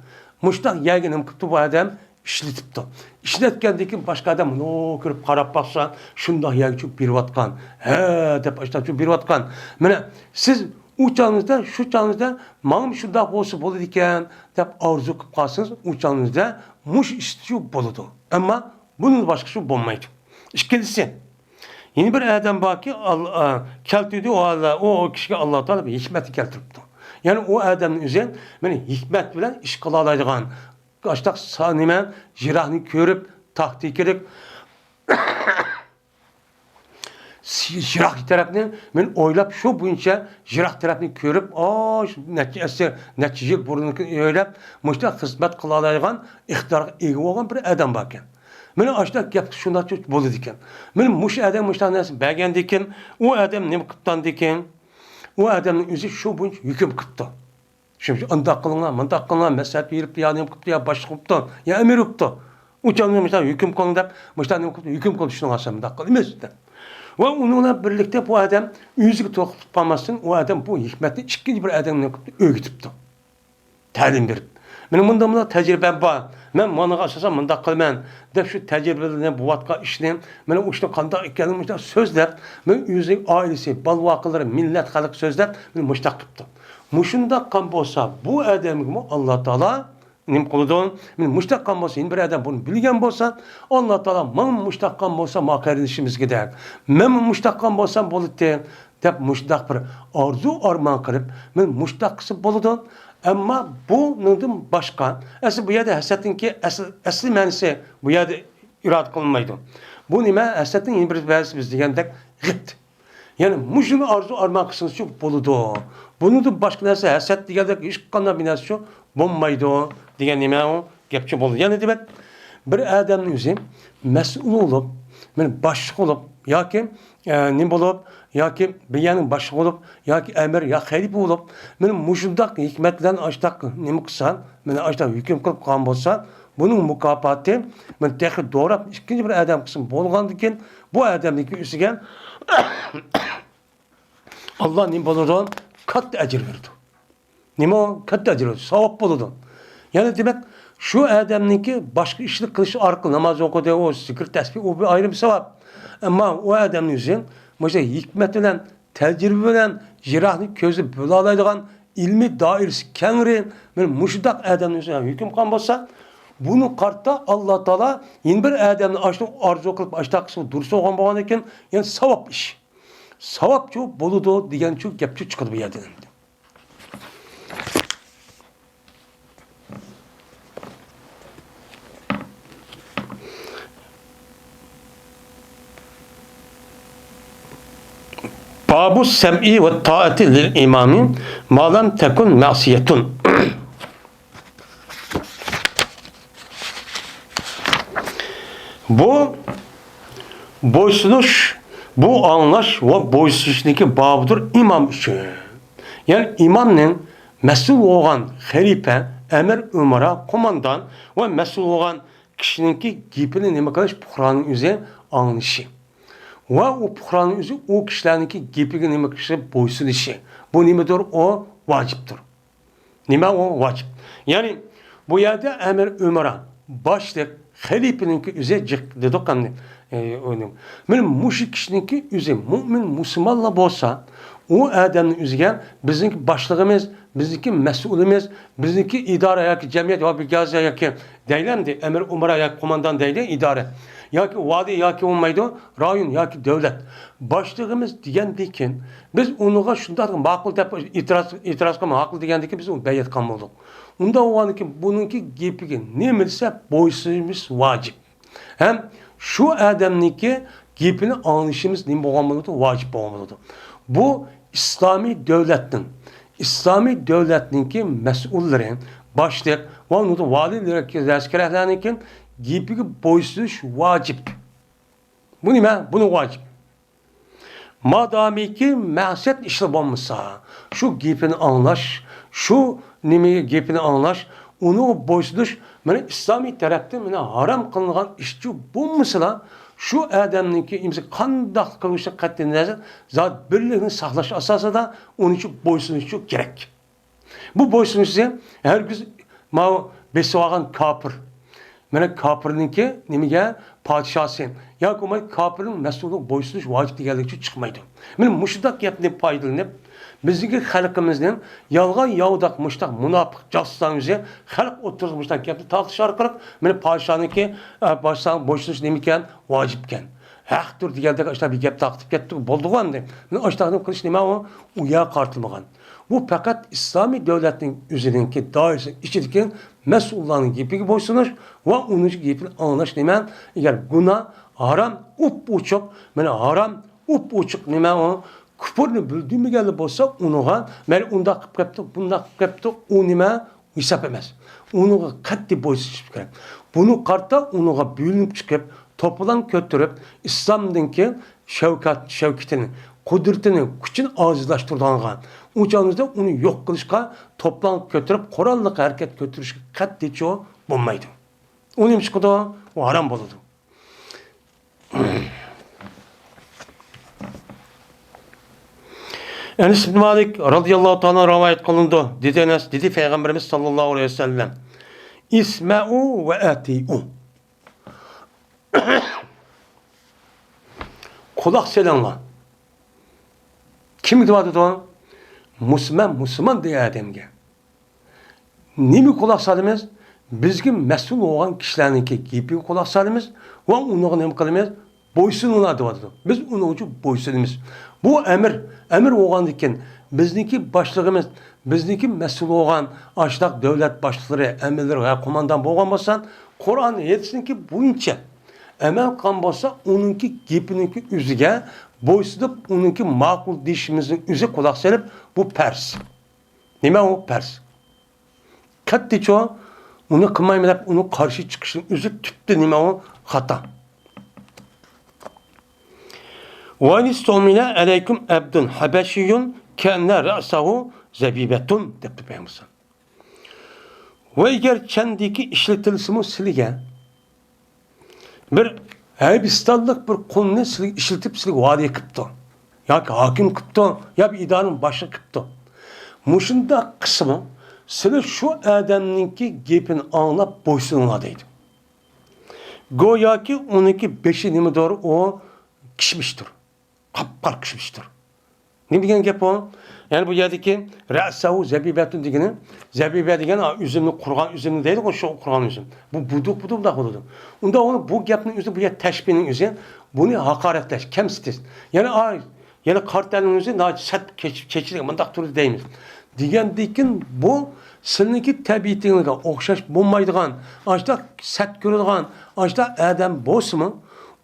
mushtaq yerga nima qilibdi bu adam? İşletipti. İşletgandeki başka adam no kirib qarab baqsa, shundoq yerga cho'p berayotgan. He deb ashta cho'p berayotgan. Mana siz u chog'ingizda, shu chog'ingizda "Mana shundoq bo'lsa bo'ladi ekan" deb orzu qilib qolsangiz, u chog'ingizda mush ish shu bo'ladi. Ammo bunun başka şu bo'lmaydi. İkincisi, yeni bir adam borki, keltirdi o kişiga Alloh taolo bir hikmat keltiribdi. Yani o adamning o'zi mana hikmat bilan ish qila oladigan, qashtaq nima, jirahni ko'rib, taxti kerak. Jirak tarafni men o'ylab shu bo'yicha jirak tarafni ko'rib, natija buriniki o'ylab, mushta xizmat qila oladigan ixtiyorga ega bo'lgan bir adam bor ekan. Mana ashta gap shunday bo'ladi ekan. Men mush adam mushta narsa berganda ekan, u adam nima qilibdi ekan? U adamning o'zi shu bo'yicha hukm qilibdi. Şimdi undaq qilinglar, mundaq qilinglar, maslahat beribdi, ya nima qilibdi, ya boshqa qilibdi, ya amir qilibdi. U chog'da mushta hukm qiling deb, mushta nima qilibdi? Hukm qilishni olsa mundaq qilamiz deb. Ve onunla birlikte bu adam yüzük to'xtatib qolmasdan, o adam bu hikmatni ikkinchi bir adamga o'rgatibdi. Ta'lim berib. Mening bunda tecrübem bor. Men managa asosan mundaq qilman deb shu tajribalarni bu vatqa ishni, mana u ishni qanday ekanini so'zlab, men o'zining oilasi, balvoqilari, millat, xalq so'zlab, men mushtaq qilibdi. Mushundaq qan bo'lsa, bu adamga Alloh taolo nim qildi. Men mushtaqan bo'lsa, bir adam buni bilgan bo'lsa, Alloh taolo men mushtaqan bo'lsa, maqarinishimizga deb. Men mushtaqan bo'lsam bo'ladi deb mushtaq bir orzu armon qilib, men mushtaq qilib bo'ladi. Ammo bu nimadan boshqa? Asli bu yerda hasadinki asli ma'nosi bu yerda irod qilinmaydi. Bu nima? Hasadning bir ba'zi biz degandek g'it. Yani muşunu arzu armon qilsangiz shu bo'ladi. Bundan boshqa narsa hasad degandek hech qanday bir narsa shu bo'lmaydi degan nima u gapchi bo'ldi. Yani demak bir odamning o'zi mas'ul bo'lib, men boshliq bo'lib yoki nim bo'lib, yoki biyaning boshliq bo'lib, yoki amir yo xalifa bo'lib, men mushundaq hikmat bilan ashtaq nima qilsam, meni ashtaq hukm qilib qolgan bo'lsa, buning mukofoti men texi doğrab ikkinchi bir odam qilsin bo'lgandan keyin bu odamning ustiga Allah nim bo'ladi? Katta ajr berdi. Nima? Katta ajr, savob bo'ladi. Yani demek şu adamniki başka işlik kılışı arqı namaz okudu, o zikir tesbih o bir ayrı bir sevap. Ama o adamın yüzün mesela hikmet bilen, tecrübe bilen, jirahni közü böyle alaydıgan ilmi dairesi kengri, ben muşudak adamın yüzüne hüküm kan bolsa, bunu kartta Allah Taala yeni bir adamın açtı arzu kılıp açtı kısmı dursa olan boğan eken, yani sevap iş. Sevap çok boludu diyen çok gapçı çıkadı bu yerden. Babu sem'i ve taati lil imami ma lam tekun ma'siyetun. Bu boysunuş, bu anlaş ve boysunuşdaki babıdır imam için. Yani imamın mesul olan halife, emir umara, komandan ve mesul olan kişininki gipini nima qilish Qur'onning o'zi anlaşı. Ve o Kur'an'ın özü o kişilerinki gepiga nima kişi boysunishi. Bu nimadir? O vaciptir. Nima o vacip. Yani bu yerde emir umara başlık halifeninki özü dedik qanday. Men mushuk kishininki o'zi mu'min musulmonlar bo'lsa, o adamning o'ziga bizning boshlig'imiz, bizniki mas'ulimiz, bizniki idora yoki jamiyat yoki gaza yoki deylamdi, emir umara yoki qo'mondan deydi idora. Yoki vadi yoki olmaydi, rayon yoki davlat. Boshlig'imiz degandikin biz unuga shunday ma'qul deb e'tiroz qilma, haqli degandikin biz uni bayat qilgan bo'ldik. Unda o'g'aniki buningki gepiga nima desa bo'ysunishimiz vojib. Hem şu adamniki gepini anlayışımız nima bo'lgan bo'ladi, vojib bo'lgan bo'ladi. Bu İslami devletninki mas'ullari, boshliq va uni valilar, askarlarninki gepiga bo'ysunish vojib. Bu nima? Buni vacib. Madamiki maqsad ishli bo'lmasa, shu gapini anglash, shu nimaga gapini anglash, uni bo'ysunish, mana islomiy tarafdan mana harom qilingan ishchi bo'lmasa, shu odamniki imsi qandoq qilishi qat'iy nazar zot birligini saqlash asosida uni uchun bo'ysunishi kerak. Bu bo'ysunishi hargiz ma besib olgan kofir. Mana kofirniki nimaga podshosi yoki uni kofirning mas'ullik bo'ysunish vojib deganlik uchun chiqmaydi. Mana mushundaq gapni foydalanib bizning xalqimizning yolg'on yovdaq mushtaq munofiq josuslarimizni xalq o'tirib mushtaq gapni tarqish orqali mana podshoniki boshdan bo'ysunish nima ekan vojib ekan. Haqdir degandek ashta bir gap taqtib ketdi bo'ldi-ku endi. Mana ashtadan qilish nima u ya qartilmagan. Bu fakat İslami devletin üzerindeki dairesi içindeki mesulların gibi boysunish ve onun gibi anlaş nima eğer günah haram uçuk mana haram uçuk nima o küfürni bildirmegani bo'lsa unuga men unda qilib ketdi bunda qilib ketdi u nima hisob emas unuga qat'iy bo'ysunish kerak buni qarta unuga bo'linib chiqib to'plan ko'tarib islomdagi shavkatini qudretini kuchini ozlashtirgan uçağınızda onu yok qilishga to'plan ko'tarib qurolliq harakat ko'tarishga qat'iy bo'lmaydi. U nima chiqadi? U harom bo'ladi. Enes ibn Malik radıyallahu ta'ala rivayet qilindi. Dedi Peygamberimiz sallallahu aleyhi ve sellem. İsma'u ve ati'u. Kulak selanglar. Kim deydi o? Müslüman diye adamga. Nimi kulak salimiz? Bizga mas'ul bo'lgan kishilarniki gapiga quloq solamiz va uni nima qilamiz? Bo'ysunadi deydi. Biz uni uchun bo'ysunamiz. Bu amr bo'lgandan keyin bizniki boshlig'imiz, bizniki mas'ul bo'lgan ashdaq davlat boshliqlari, amirlar va qo'mondan bo'lgan bo'lsa, Qur'on aytsinki bo'yicha amal qilgan bo'lsa, uningki gapiniki o'ziga bo'ysunib, uningki ma'qul deyishimizning o'zi quloq solib, bu pars. Nima u pars? Qattiqcha uni qilmayman deb uni qarshi chiqishning o'zi tupdi nima u xato. Wa nistomina alaykum abdun habashiyun kana ra'sahu zabibatun debdi Peygamber. Ve eğer kendiki işletilsimi sizga bir Arabistonlik bir qulni ishlatib sizga va'da qilibdi. Yoki hokim qilibdi, yo bir idoraning boshlig'i qilibdi. Mushunda qismi sizlar shu odamninki gapini anglab bo'ysuninglar deydi. Go'yoki uniki beshi nimadir o kishmishdir. Qap-qar kishmishdir. Nima degan gap o? Yani bu yerdeki ra'sahu zabibatun degani, zabiba degan üzümni qurgan üzümni deydi, shu qurgan üzüm. Bu buduq da bo'ladi. Unda onu bu gapning o'zi, bu yer tashbihning o'zi buni haqoratlash, kamsitish. Yani kartelning o'zi sat kechirgan bundaq turdi deymiz. Degandan bu sizniki tabiatingizga o'xshash bo'lmaydigan, ashta sat ko'radigan, ashta odam bo'lsa-mi,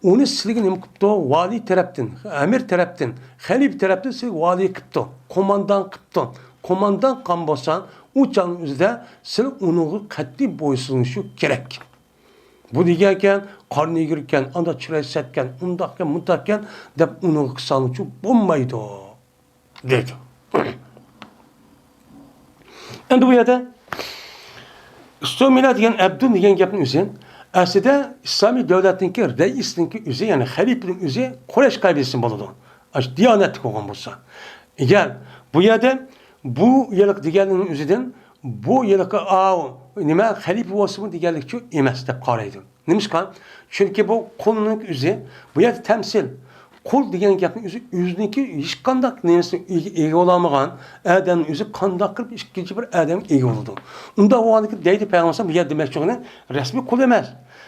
onu sizga nima qilibdi? Vali tarafdan, amir tarafdan, xalif tarafdan sizga vali qilibdi, qo'mondan qilibdi. Qo'mondan qan bo'lsa, u chog'ning o'zida siz uniga qat'iy bo'ysunishi kerak. Bu degankan, qorni yugurgan, anda chiroy satgan, undaqqa mutaqkan deb uniga qilsanchi bo'lmaydi, dedi. Endi bu yerda Istomila degan Abdun degan gapning o'zi aslida İslami devletinki reisninki o'zi, ya'ni xalifning o'zi Quraysh qabilasining bo'ladi. Ash diyonatli bo'lgan bo'lsa. Eğer bu yerda bu yillik deganining o'zidan bu yillik nima xalif bo'lsin deganlikchi emas deb qaraydi. Nimishqa? Chunki bu qulning o'zi, bu yerda tamsil. Qul degan gapning o'zi o'ziniki hech qanday nimasi ega olamagan odamning o'zi qanday qilib ikkinchi bir odam ega bo'ladi. Unda o'g'aniki deydi Payg'ambar bu yer demoqchigini rasmiy qul emas.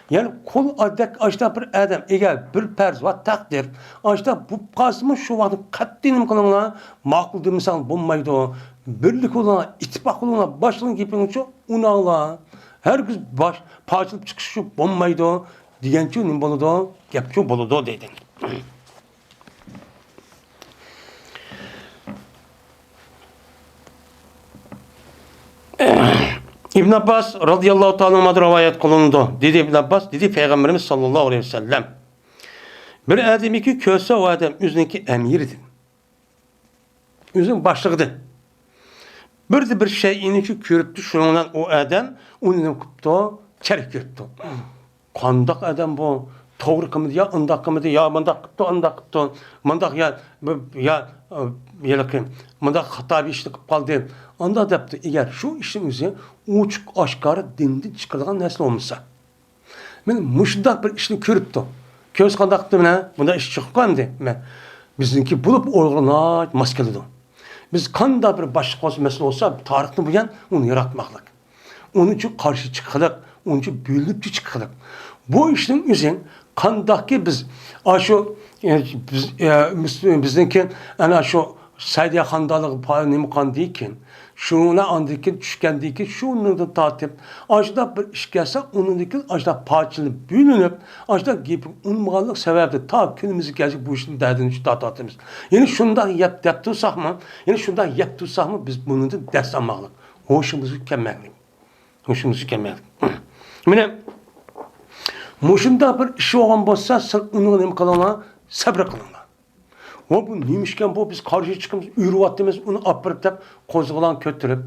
Yani kul adak açta bir adam eğer bir perz ve takdir açta bu kasımı şu vakti katlinim kılığına makul demişsen bulmaydı o birlik olana ittifak olana başlığın gipin uçu unağla herkes baş parçalıp çıkışı bulmaydı o diyençi nim boludu yapçı boludu dedin. İbn Abbas radıyallahu ta'ala anh'a rivayet kılındı. Dedi İbn Abbas, dedi Peygamberimiz sallallahu aleyhi ve sellem. Bir adamiki köse o adam üzünki emiridir. Üzün başlığıdır. Bir şeyini ki körüptü şundan o adam onu kuptu, çelik körüptü. Kandak adam bu. Doğru kımdı ya, ındak kımdı ya, mındak kuptu, ındak kuptu. Mındak ya, mındak hata bir işlik kaldı. Anda depti. Eğer şu işin üzeri uçuk aşkarı dindi çıkarılan nesli olmuşsa. Men muşdak bir işini körüptü. Köz kandaktı mı? Bunda iş çıkandı. Bizimki bulup organa maskelidir. Biz kanda bir başka mesele olsa tarihte bu yan onu yaratmaklık. Onun için karşı çıkılık, onun için büyülüp çıkılık. Bu işin üzerine kandaki biz şu bizimki ana şu Saydiye Handalığı payını kan deyken şuna andaki düşkendeki şunu tatip ajda bir iş gelse onundaki ajda parçalı bölünüp ajda gibi unmalık sebebi ta günümüzü gelecek bu işin derdini şu tatimiz. Yani şundan yaptıysak mı? Yani şundan yaptıysak mı biz bunun da ders almalık. Hoşumuzu kemerlik. Hoşumuzu kemerlik. Mine muşunda bir işi olan bolsa onun neyim kalana sabır kılınlar. O bu neymişken bu biz karşı çıkımız ürüvattığımız onu apırıp da kozgulan kötürüp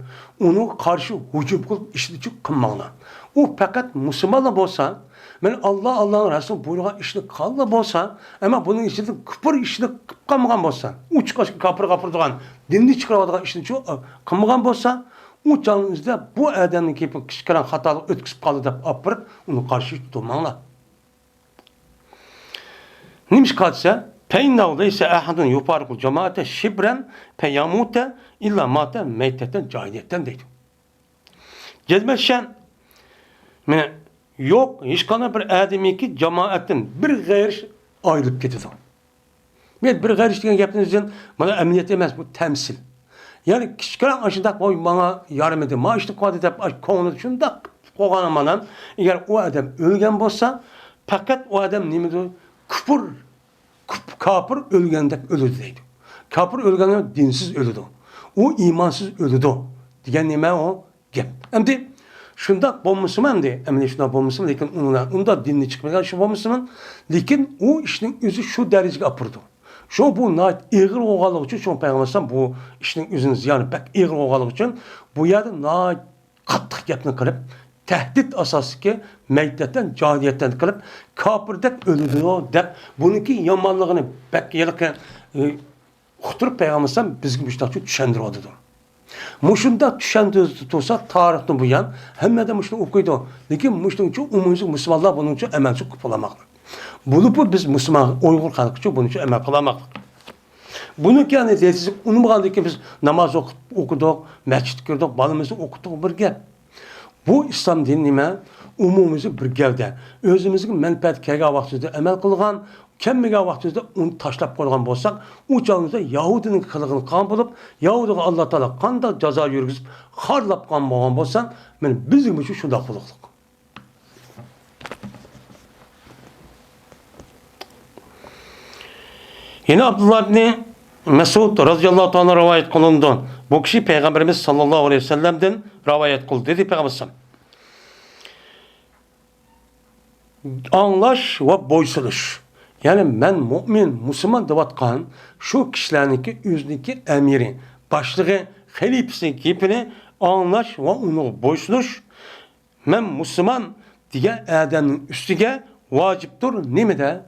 onu karşı hücum kılıp işlici kılmağına. O fakat Müslümanla bolsa ben Allah'ın Resulü buyruğa işini kallı bolsa ama bunun içinde küpür işini kılmagan bolsa uç kaşı kapır duran dinli çıkaravadıgan işini çok kılmagan bolsa o canınızda bu adamın gibi kişilerin hatalı ötküsüp kaldı da apırıp onu karşı tutulmağına. Neymiş kalsa فَاِنَّهُ لَيْسَ اَحَدٌ يُفَارِقُ الْجَمَاعَةَ شِبْرًا فَيَمُوتَ اِلَّا مَاتَ مَيْتَةً cahiliyetten deydi. Cezmeşen yok hiç kana bir ademi ki cemaatin bir gayr ayrılıp gidiyor. Bir gayr işleyen yaptığınızın bana emniyet demez bu temsil. Yani kişilerin aşında koy bana yardım edin. Ma işte koy edip konu şunda koğanamadan eğer o adam ölgen bolsa fakat o adam neydi? Küfür Kapır ölgende ölüdü deydi. Kapır ölgende dinsiz ölüdü. O imansız ölüdü. Diyen neme o gep. Hem şunda bu Müslüman de. Hem şunda bu Müslüman lekin onda dinli çıkmayan şu bu Müslüman. Lekin o işin özü şu dereceye apırdı. Şu bu nait ağır oğalık için şu peygamberden bu işin özünü ziyanı pek ağır oğalık için bu yerde nait katlık yapını kılıp tehdit asası ki meydetten, cahiliyetten kılıp kapırdek ölüdüğü de bununki yamanlığını pek yılırken kuturup peygambersen bizim müştakçı düşendiriyordum. Muşunda düşendiriyorduysa tarihten bu yan hem de muşunu okuydu. Lekin muştuncu umumcu Müslümanlar bunun için emelci kupalamaklık. Bunu biz Müslüman Uygur halkı için bunun için emel kılamaklık. Bunu yani dediğiniz unutmadık ki biz namaz okuduk, mescid gördük, balımızı okuduk bir gel. Bu İslam dinime umumimizi bir gevde. Özümüzün menfaat kerga vaxtında emel kılgan, kemmega vaxtında onu taşlap koygan bolsak, o canımızda Yahudinin kılığını kan bulup, Yahudiga Allah Teala kanda caza yürgüzüp, harlap kan boğan bolsan, bizim için şunda kılıqlık. Yine Abdullah ibn Mesud radıyallahu ta'ala rivayet kılındı. Bu kişi Peygamberimiz sallallahu aleyhi ve sellem'den rivayet kıldı. Dedi Peygamberimiz. Anlaş ve boysunuş. Yani ben mümin, Müslüman devatkan şu kişilerdeki üzdeki emiri, başlığı, halifesi gibini anlaş ve onu boysunuş. Ben Müslüman diye adamın üstüge vaciptir. Ne de?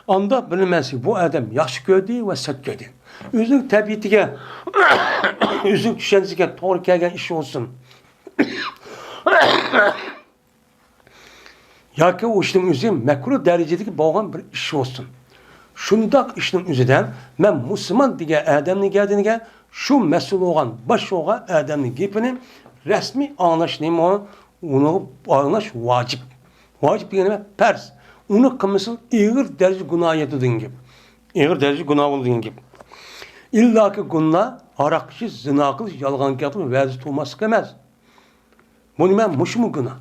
Anda bilinmesi bu adam yaş gördü ve sert gördü. Özün tabiitige, özün düşenizge doğru gelgen iş olsun. Ya ki o işin özü mekruh derecedeki bağlan bir iş olsun. Şundak işin özüden ben Müslüman diye adamın geldiğine şu mesul olan, baş olan adamın gibini resmi anlaşılıyım onu anlaş vacip. Vacip yani pers. Onu kılması ağır derece günah yediğin gibi. Ağır derece günah olduğun gibi. İlla ki günah, harakçı, zinaklı, yalgan yapıp verzi tutulması gelmez. Bunu ben muşmu günah.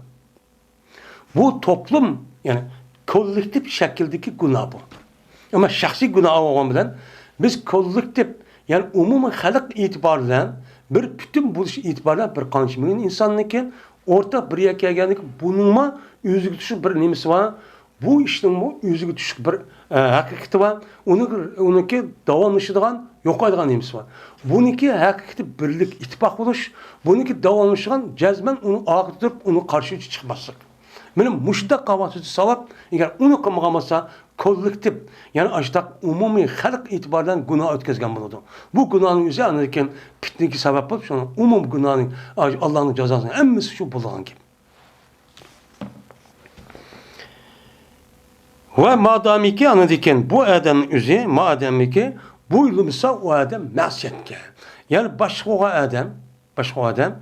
Bu toplum yani kolektif şekildeki günah bu. Ama şahsi günah olan bilen biz kolektif yani umumi halk itibarıyla bir bütün buluş itibarıyla bir kanışımın insanlıkken orta bir yere geldik bununla yüzük düşün bir nemisi var. bu işning bu o'ziga tushib bir haqiqati var. Uniki davomlashadigan, yo'qoladigan nemasi var. Buniki haqiqati birlik, ittifoq bo'lish, buniki davomlashadigan jazman uni og'ir turib, uni qarshi chiqmaslik. Benim muşta kavası savab, eğer onu kılmagan olsa kollektif, yani aştaq umumi halk itibardan günah ötkazgan buludu. Bu günahın üzerine kim fitneki sebep bulup, şunu umum günahın Allah'ın cezasının emmisi şu bulunan kim. Ve madem ki anladıkken bu adamın üzeri, madem ki bu ilmisa o adam masiyetke. Yani başka adam,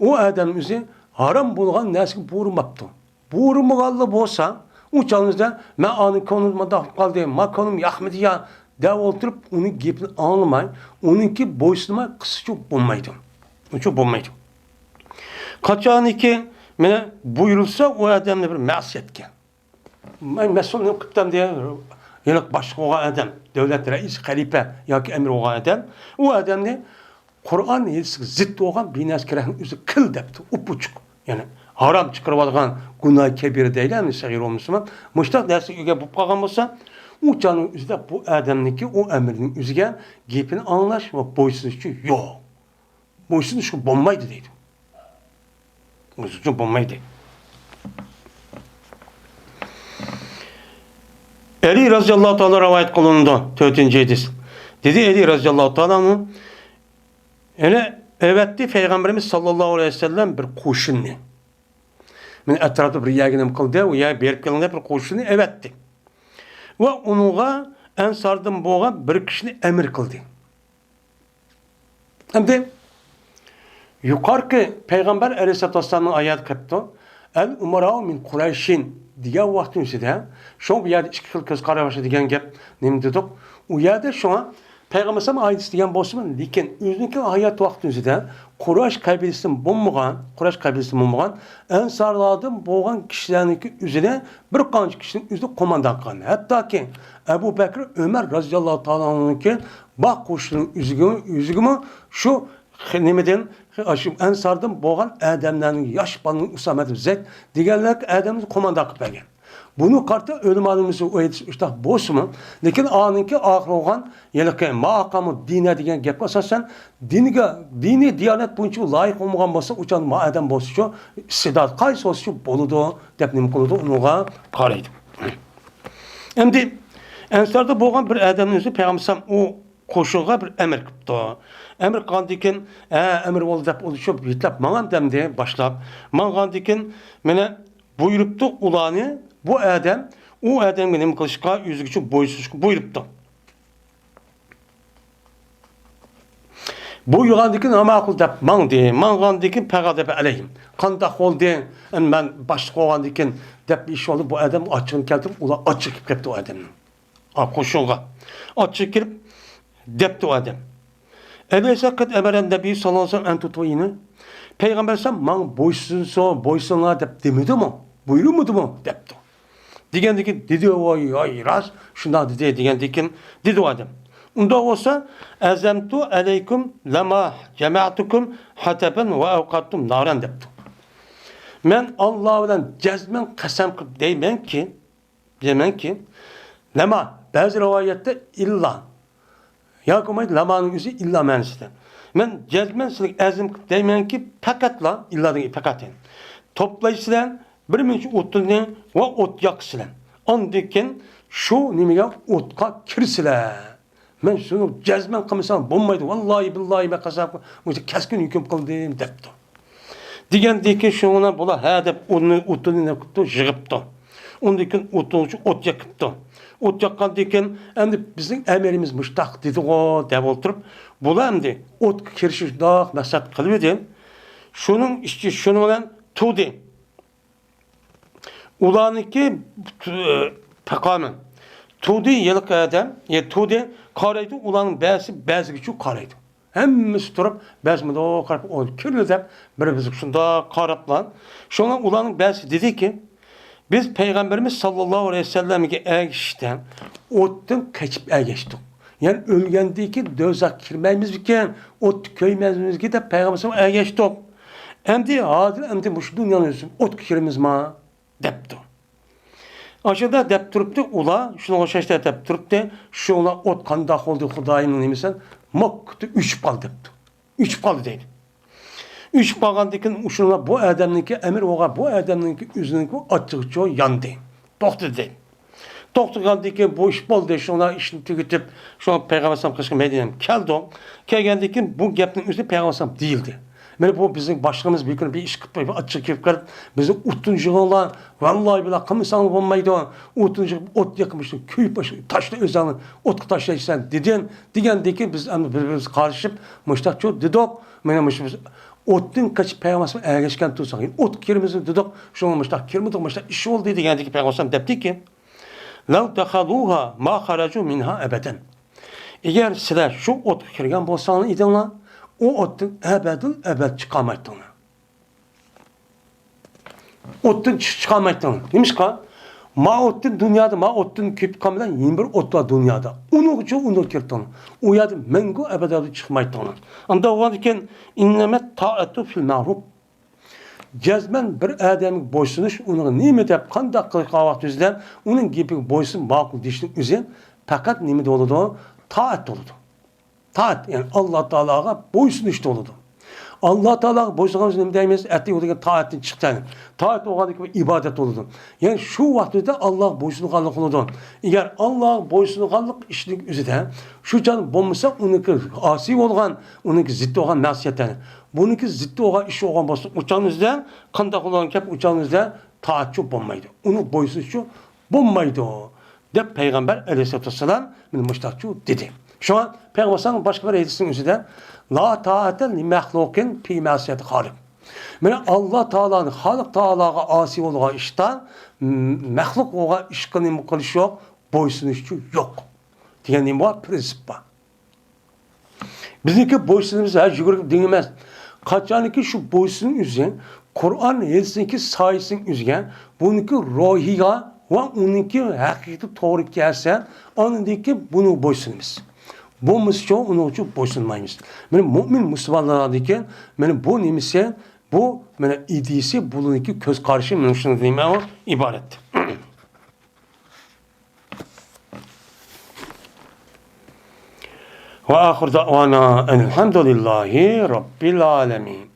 o adamın üzeri haram bulgan nesini vurmaptı. Buğurmağalı olsa, uçağınızda ben anı konuma da kaldı, ma konum yakmadı ya dev oturup onu gepini anlamayın, onunki boysunma kısıcı bulmaydı. Çok bulmaydı. Kaçağını ki bana buyurulsa o adamla bir masiyetken. Ben mesulünü kıptam diye, yani başka o adam, devlet reis, halife, ya ki emir o adam, o adam ne? Kur'an yedisi zıt olan bir neskerenin yüzü kıl depti, upuçuk. Yani haram çıkarıp algan günah kebiri değil mi sahir olmuşsa müştak dersi üge bu kalgan olsa o canın üzerinde bu adamdaki o emrinin üzerine gepini anlaş ve boysunuşu yok. Boysunuşu bombaydı deydi. Boysunuşu bombaydı. Ali radıyallahu ta'ala rivayet kılındı 4. hadis. Dedi Ali radıyallahu ta'ala'nın evetti Peygamberimiz sallallahu aleyhi ve sellem bir koşunni. Men etrafta bir yaginim kıldı, ya berip kelinde bir koşunu evetti. Ve onuğa ensardan boğan bir kişini emir kıldı. Hem de yukarıki Peygamber aleyhissalatü vesselam'ın ayet kıptı. El umara'u min Kureyş'in diye vaktin üstüde. Şu an bir yerde iki kıl köz karavaşı diyen gep nem dedik. O yerde şu an Peygamber sallallahu aleyhi ve sellem diyen boşumun lekin özünki hayat vaktin üstüde Kureyş kabilesinin bulmagan ensarlardan boğan kişilerinki üzerine bir kanç kişinin üzerine komandan kanı. Hatta ki Ebu Bekir Ömer radıyallahu ta'ala'nınki bak koşunun üzgümü şu nemeden ensardan boğan adamların yaş balının Usamet Zeyd diğerler adamın komandan kıpegen. Bunu kartı ölüm alımızı o işte boş mu? Lekin anınki ahir olgan yelke makamı dine diyen gep asasen dini diyanet boyunca layık olmagan bolsa uçan ma adam bolsa istidat qaysı olsa boludu dep nim kılıdı onuğa qaraydı. Endi ensarda bolgan bir adamın özü Peygamber o koşuğa bir emir kıptı. Emir qandikin emir oldu dep oluşup yitlap magan demde başlap mangandikin mene buyuruptu ulanı bu adam, o adam benim kılışka yüzgüçü boysuzku buyuruptu. Bu yugandaki namakul dep mangandaki pega dep aleyhim. Kandak oldu, ben başlık oğandikin dep iş oldu, bu adam açığını keltirip, ula açık kipti o adamın. Koşulga. Açık kirip, depti o adam. Evvelse kıt emeren nebi sallallahu aleyhi ve sellem entutuyini, Peygamber sen man boysunlar dep demedi mi? Buyurmadı mı? Depti. Digendeki dedi o ay raz şundan dedi digendekin dedi o adam. Unda olsa azamtu aleykum lama cemaatukum hataben ve avqattum naran depti. Men Allah bilen cezmen kasam kılıp deymen ki lama bazı rivayette illa ya kumaydı lamanın yüzü illa meniste. Men cezmen silik azim kılıp deymen ki pakatla illadın pakaten. Toplayısılan bir minçi otunu ve ot yaksılan. Ondikin şu nimeye otka kirsiler. Men şunu cezmen kılmışsam bulmaydı. Vallahi billahi be kasap. Keskin hüküm kıldım depti. Digendeki şuna bula ha dep onu otunu ne kıptı jıgıptı. Ondikin otunu ot yakıptı. Ot yakkan diken endi bizim emirimiz müştak dedi o dep oturup bula endi ot kirişi dağ mesat kılıverdi. Şunun işçi şunu bilen tudi. Ulaniki pekamen. Tudi yılık adam, tudi karaydı, ulanın bazı küçük karaydı. Hemmisi durup, bazı mı da o karayıp, o kirli de bir bizi şunda karaplan. Şuna ulanın bazı dedi ki, biz Peygamberimiz sallallahu aleyhi ve sellem'e erişten, ottan kaçıp eriştik. Yani ölgendeki dözak kirmeyimiz iken, ot köymezimiz ki de Peygamberimiz eriştik. Hem de adil, hem de bu dünyanın ot kirimiz ma. Depti. Aşağıda dep turuptu, ula, şunu oşaşta dep turuptu, şu ula ot kandak oldu Xudayımın neymişsen, moktu 3 bal depti. 3 bal deydi. 3 balgandikin uşunla bu adamınki emir oğa, bu adamınki üzününki açıkça yandı. Doktor deydi. Doktorgandaki bu iş bol deydi, şuna işini tüketip, şuna Peygamber sallam kışkı Medine'm keldi o. Kelgendikin bu gepinin üzerinde Peygamber sallam değildi. Yani bu bizim başkanımız bir gün bir iş kıtmayı, bir açık kıpkırıp, bizi utuncu olan, vallahi bile kımısanlık olmaydı o. Utuncu ot yakmıştı, köy başı, taşlı özanı, ot taşlayırsan degen biz birbirimiz karışıp, müştak çok dedik, müştak otun kaç peygamberim ergeçken tutsak, ot kirimizi dedik, şunu müştak kirimi müştak işi oldu degendeki peygamberim depti ki, lav dakhaluha ma haracu minha ebeden. Eğer sizler şu ot kirgen bolsanız idinler, o otun ebed çıkamaydılar. Otun çıkamaydılar. Neymiş ki? Ma otun dünyada, ma otun küp kamilen 21 ot var dünyada. Onu kirtan. O yadı mengu ebed çıkmaydılar. Anda o iken innemet ta'atu fil ma'ruf. Cezmen bir adamın boysunuş, onun nimet hep kandak kılıkavak düzden, onun gibi boysun makul dişlik üzerine, fakat nimet oludu? Taat oludu. Taat, yani Allah Teala'ya boysunuş oludu. Allah Teala'ya boysunuşu ne demeyiz? Ettiği oradaki taatin çıktığını. Taat oradaki bir ibadet oludu. Yani şu vakitte Allah boysunukallık oludu. Eğer Allah boysunukallık işlik üzerine, şu canı bulmuşsa, onunki asi olgan, onunki ziddi olgan masiyetten. Bununki ziddi olgan işi olgan bolsa, uçağınızda, kandak olan kep uçağınızda taatçı bulmaydı. Onu boysunuşu bulmaydı. Dep Peygamber Aleyhisselatü Vesselam müştakçı dedi. Şu an Peygamber'in başka bir hadisinin üzerinde la taate li mahlukin fi masiyeti halik. Yani Allah Teala'nın Halik Teala'ya asi olduğu işten mahluk olduğu işkinin mukaliş yok, boysunuşçu yok. Diyenin bu prensip var. Bizimki boysunumuz her yuguruk dinlemez. Kaçaniki şu boysunun üzerine Kur'an hadisindeki sayesinin üzerine bununki ruhiya ve onunki hakikati doğru gelse onundaki bunu boysunumuz. Bu misyo onun için boysunmayız. Benim mümin Müslümanlardaki benim bu nimisi bu benim idisi bulunaki göz karşı mümkün değil mi o ibaret. Ve ahir da'vana elhamdülillahi rabbil alemin.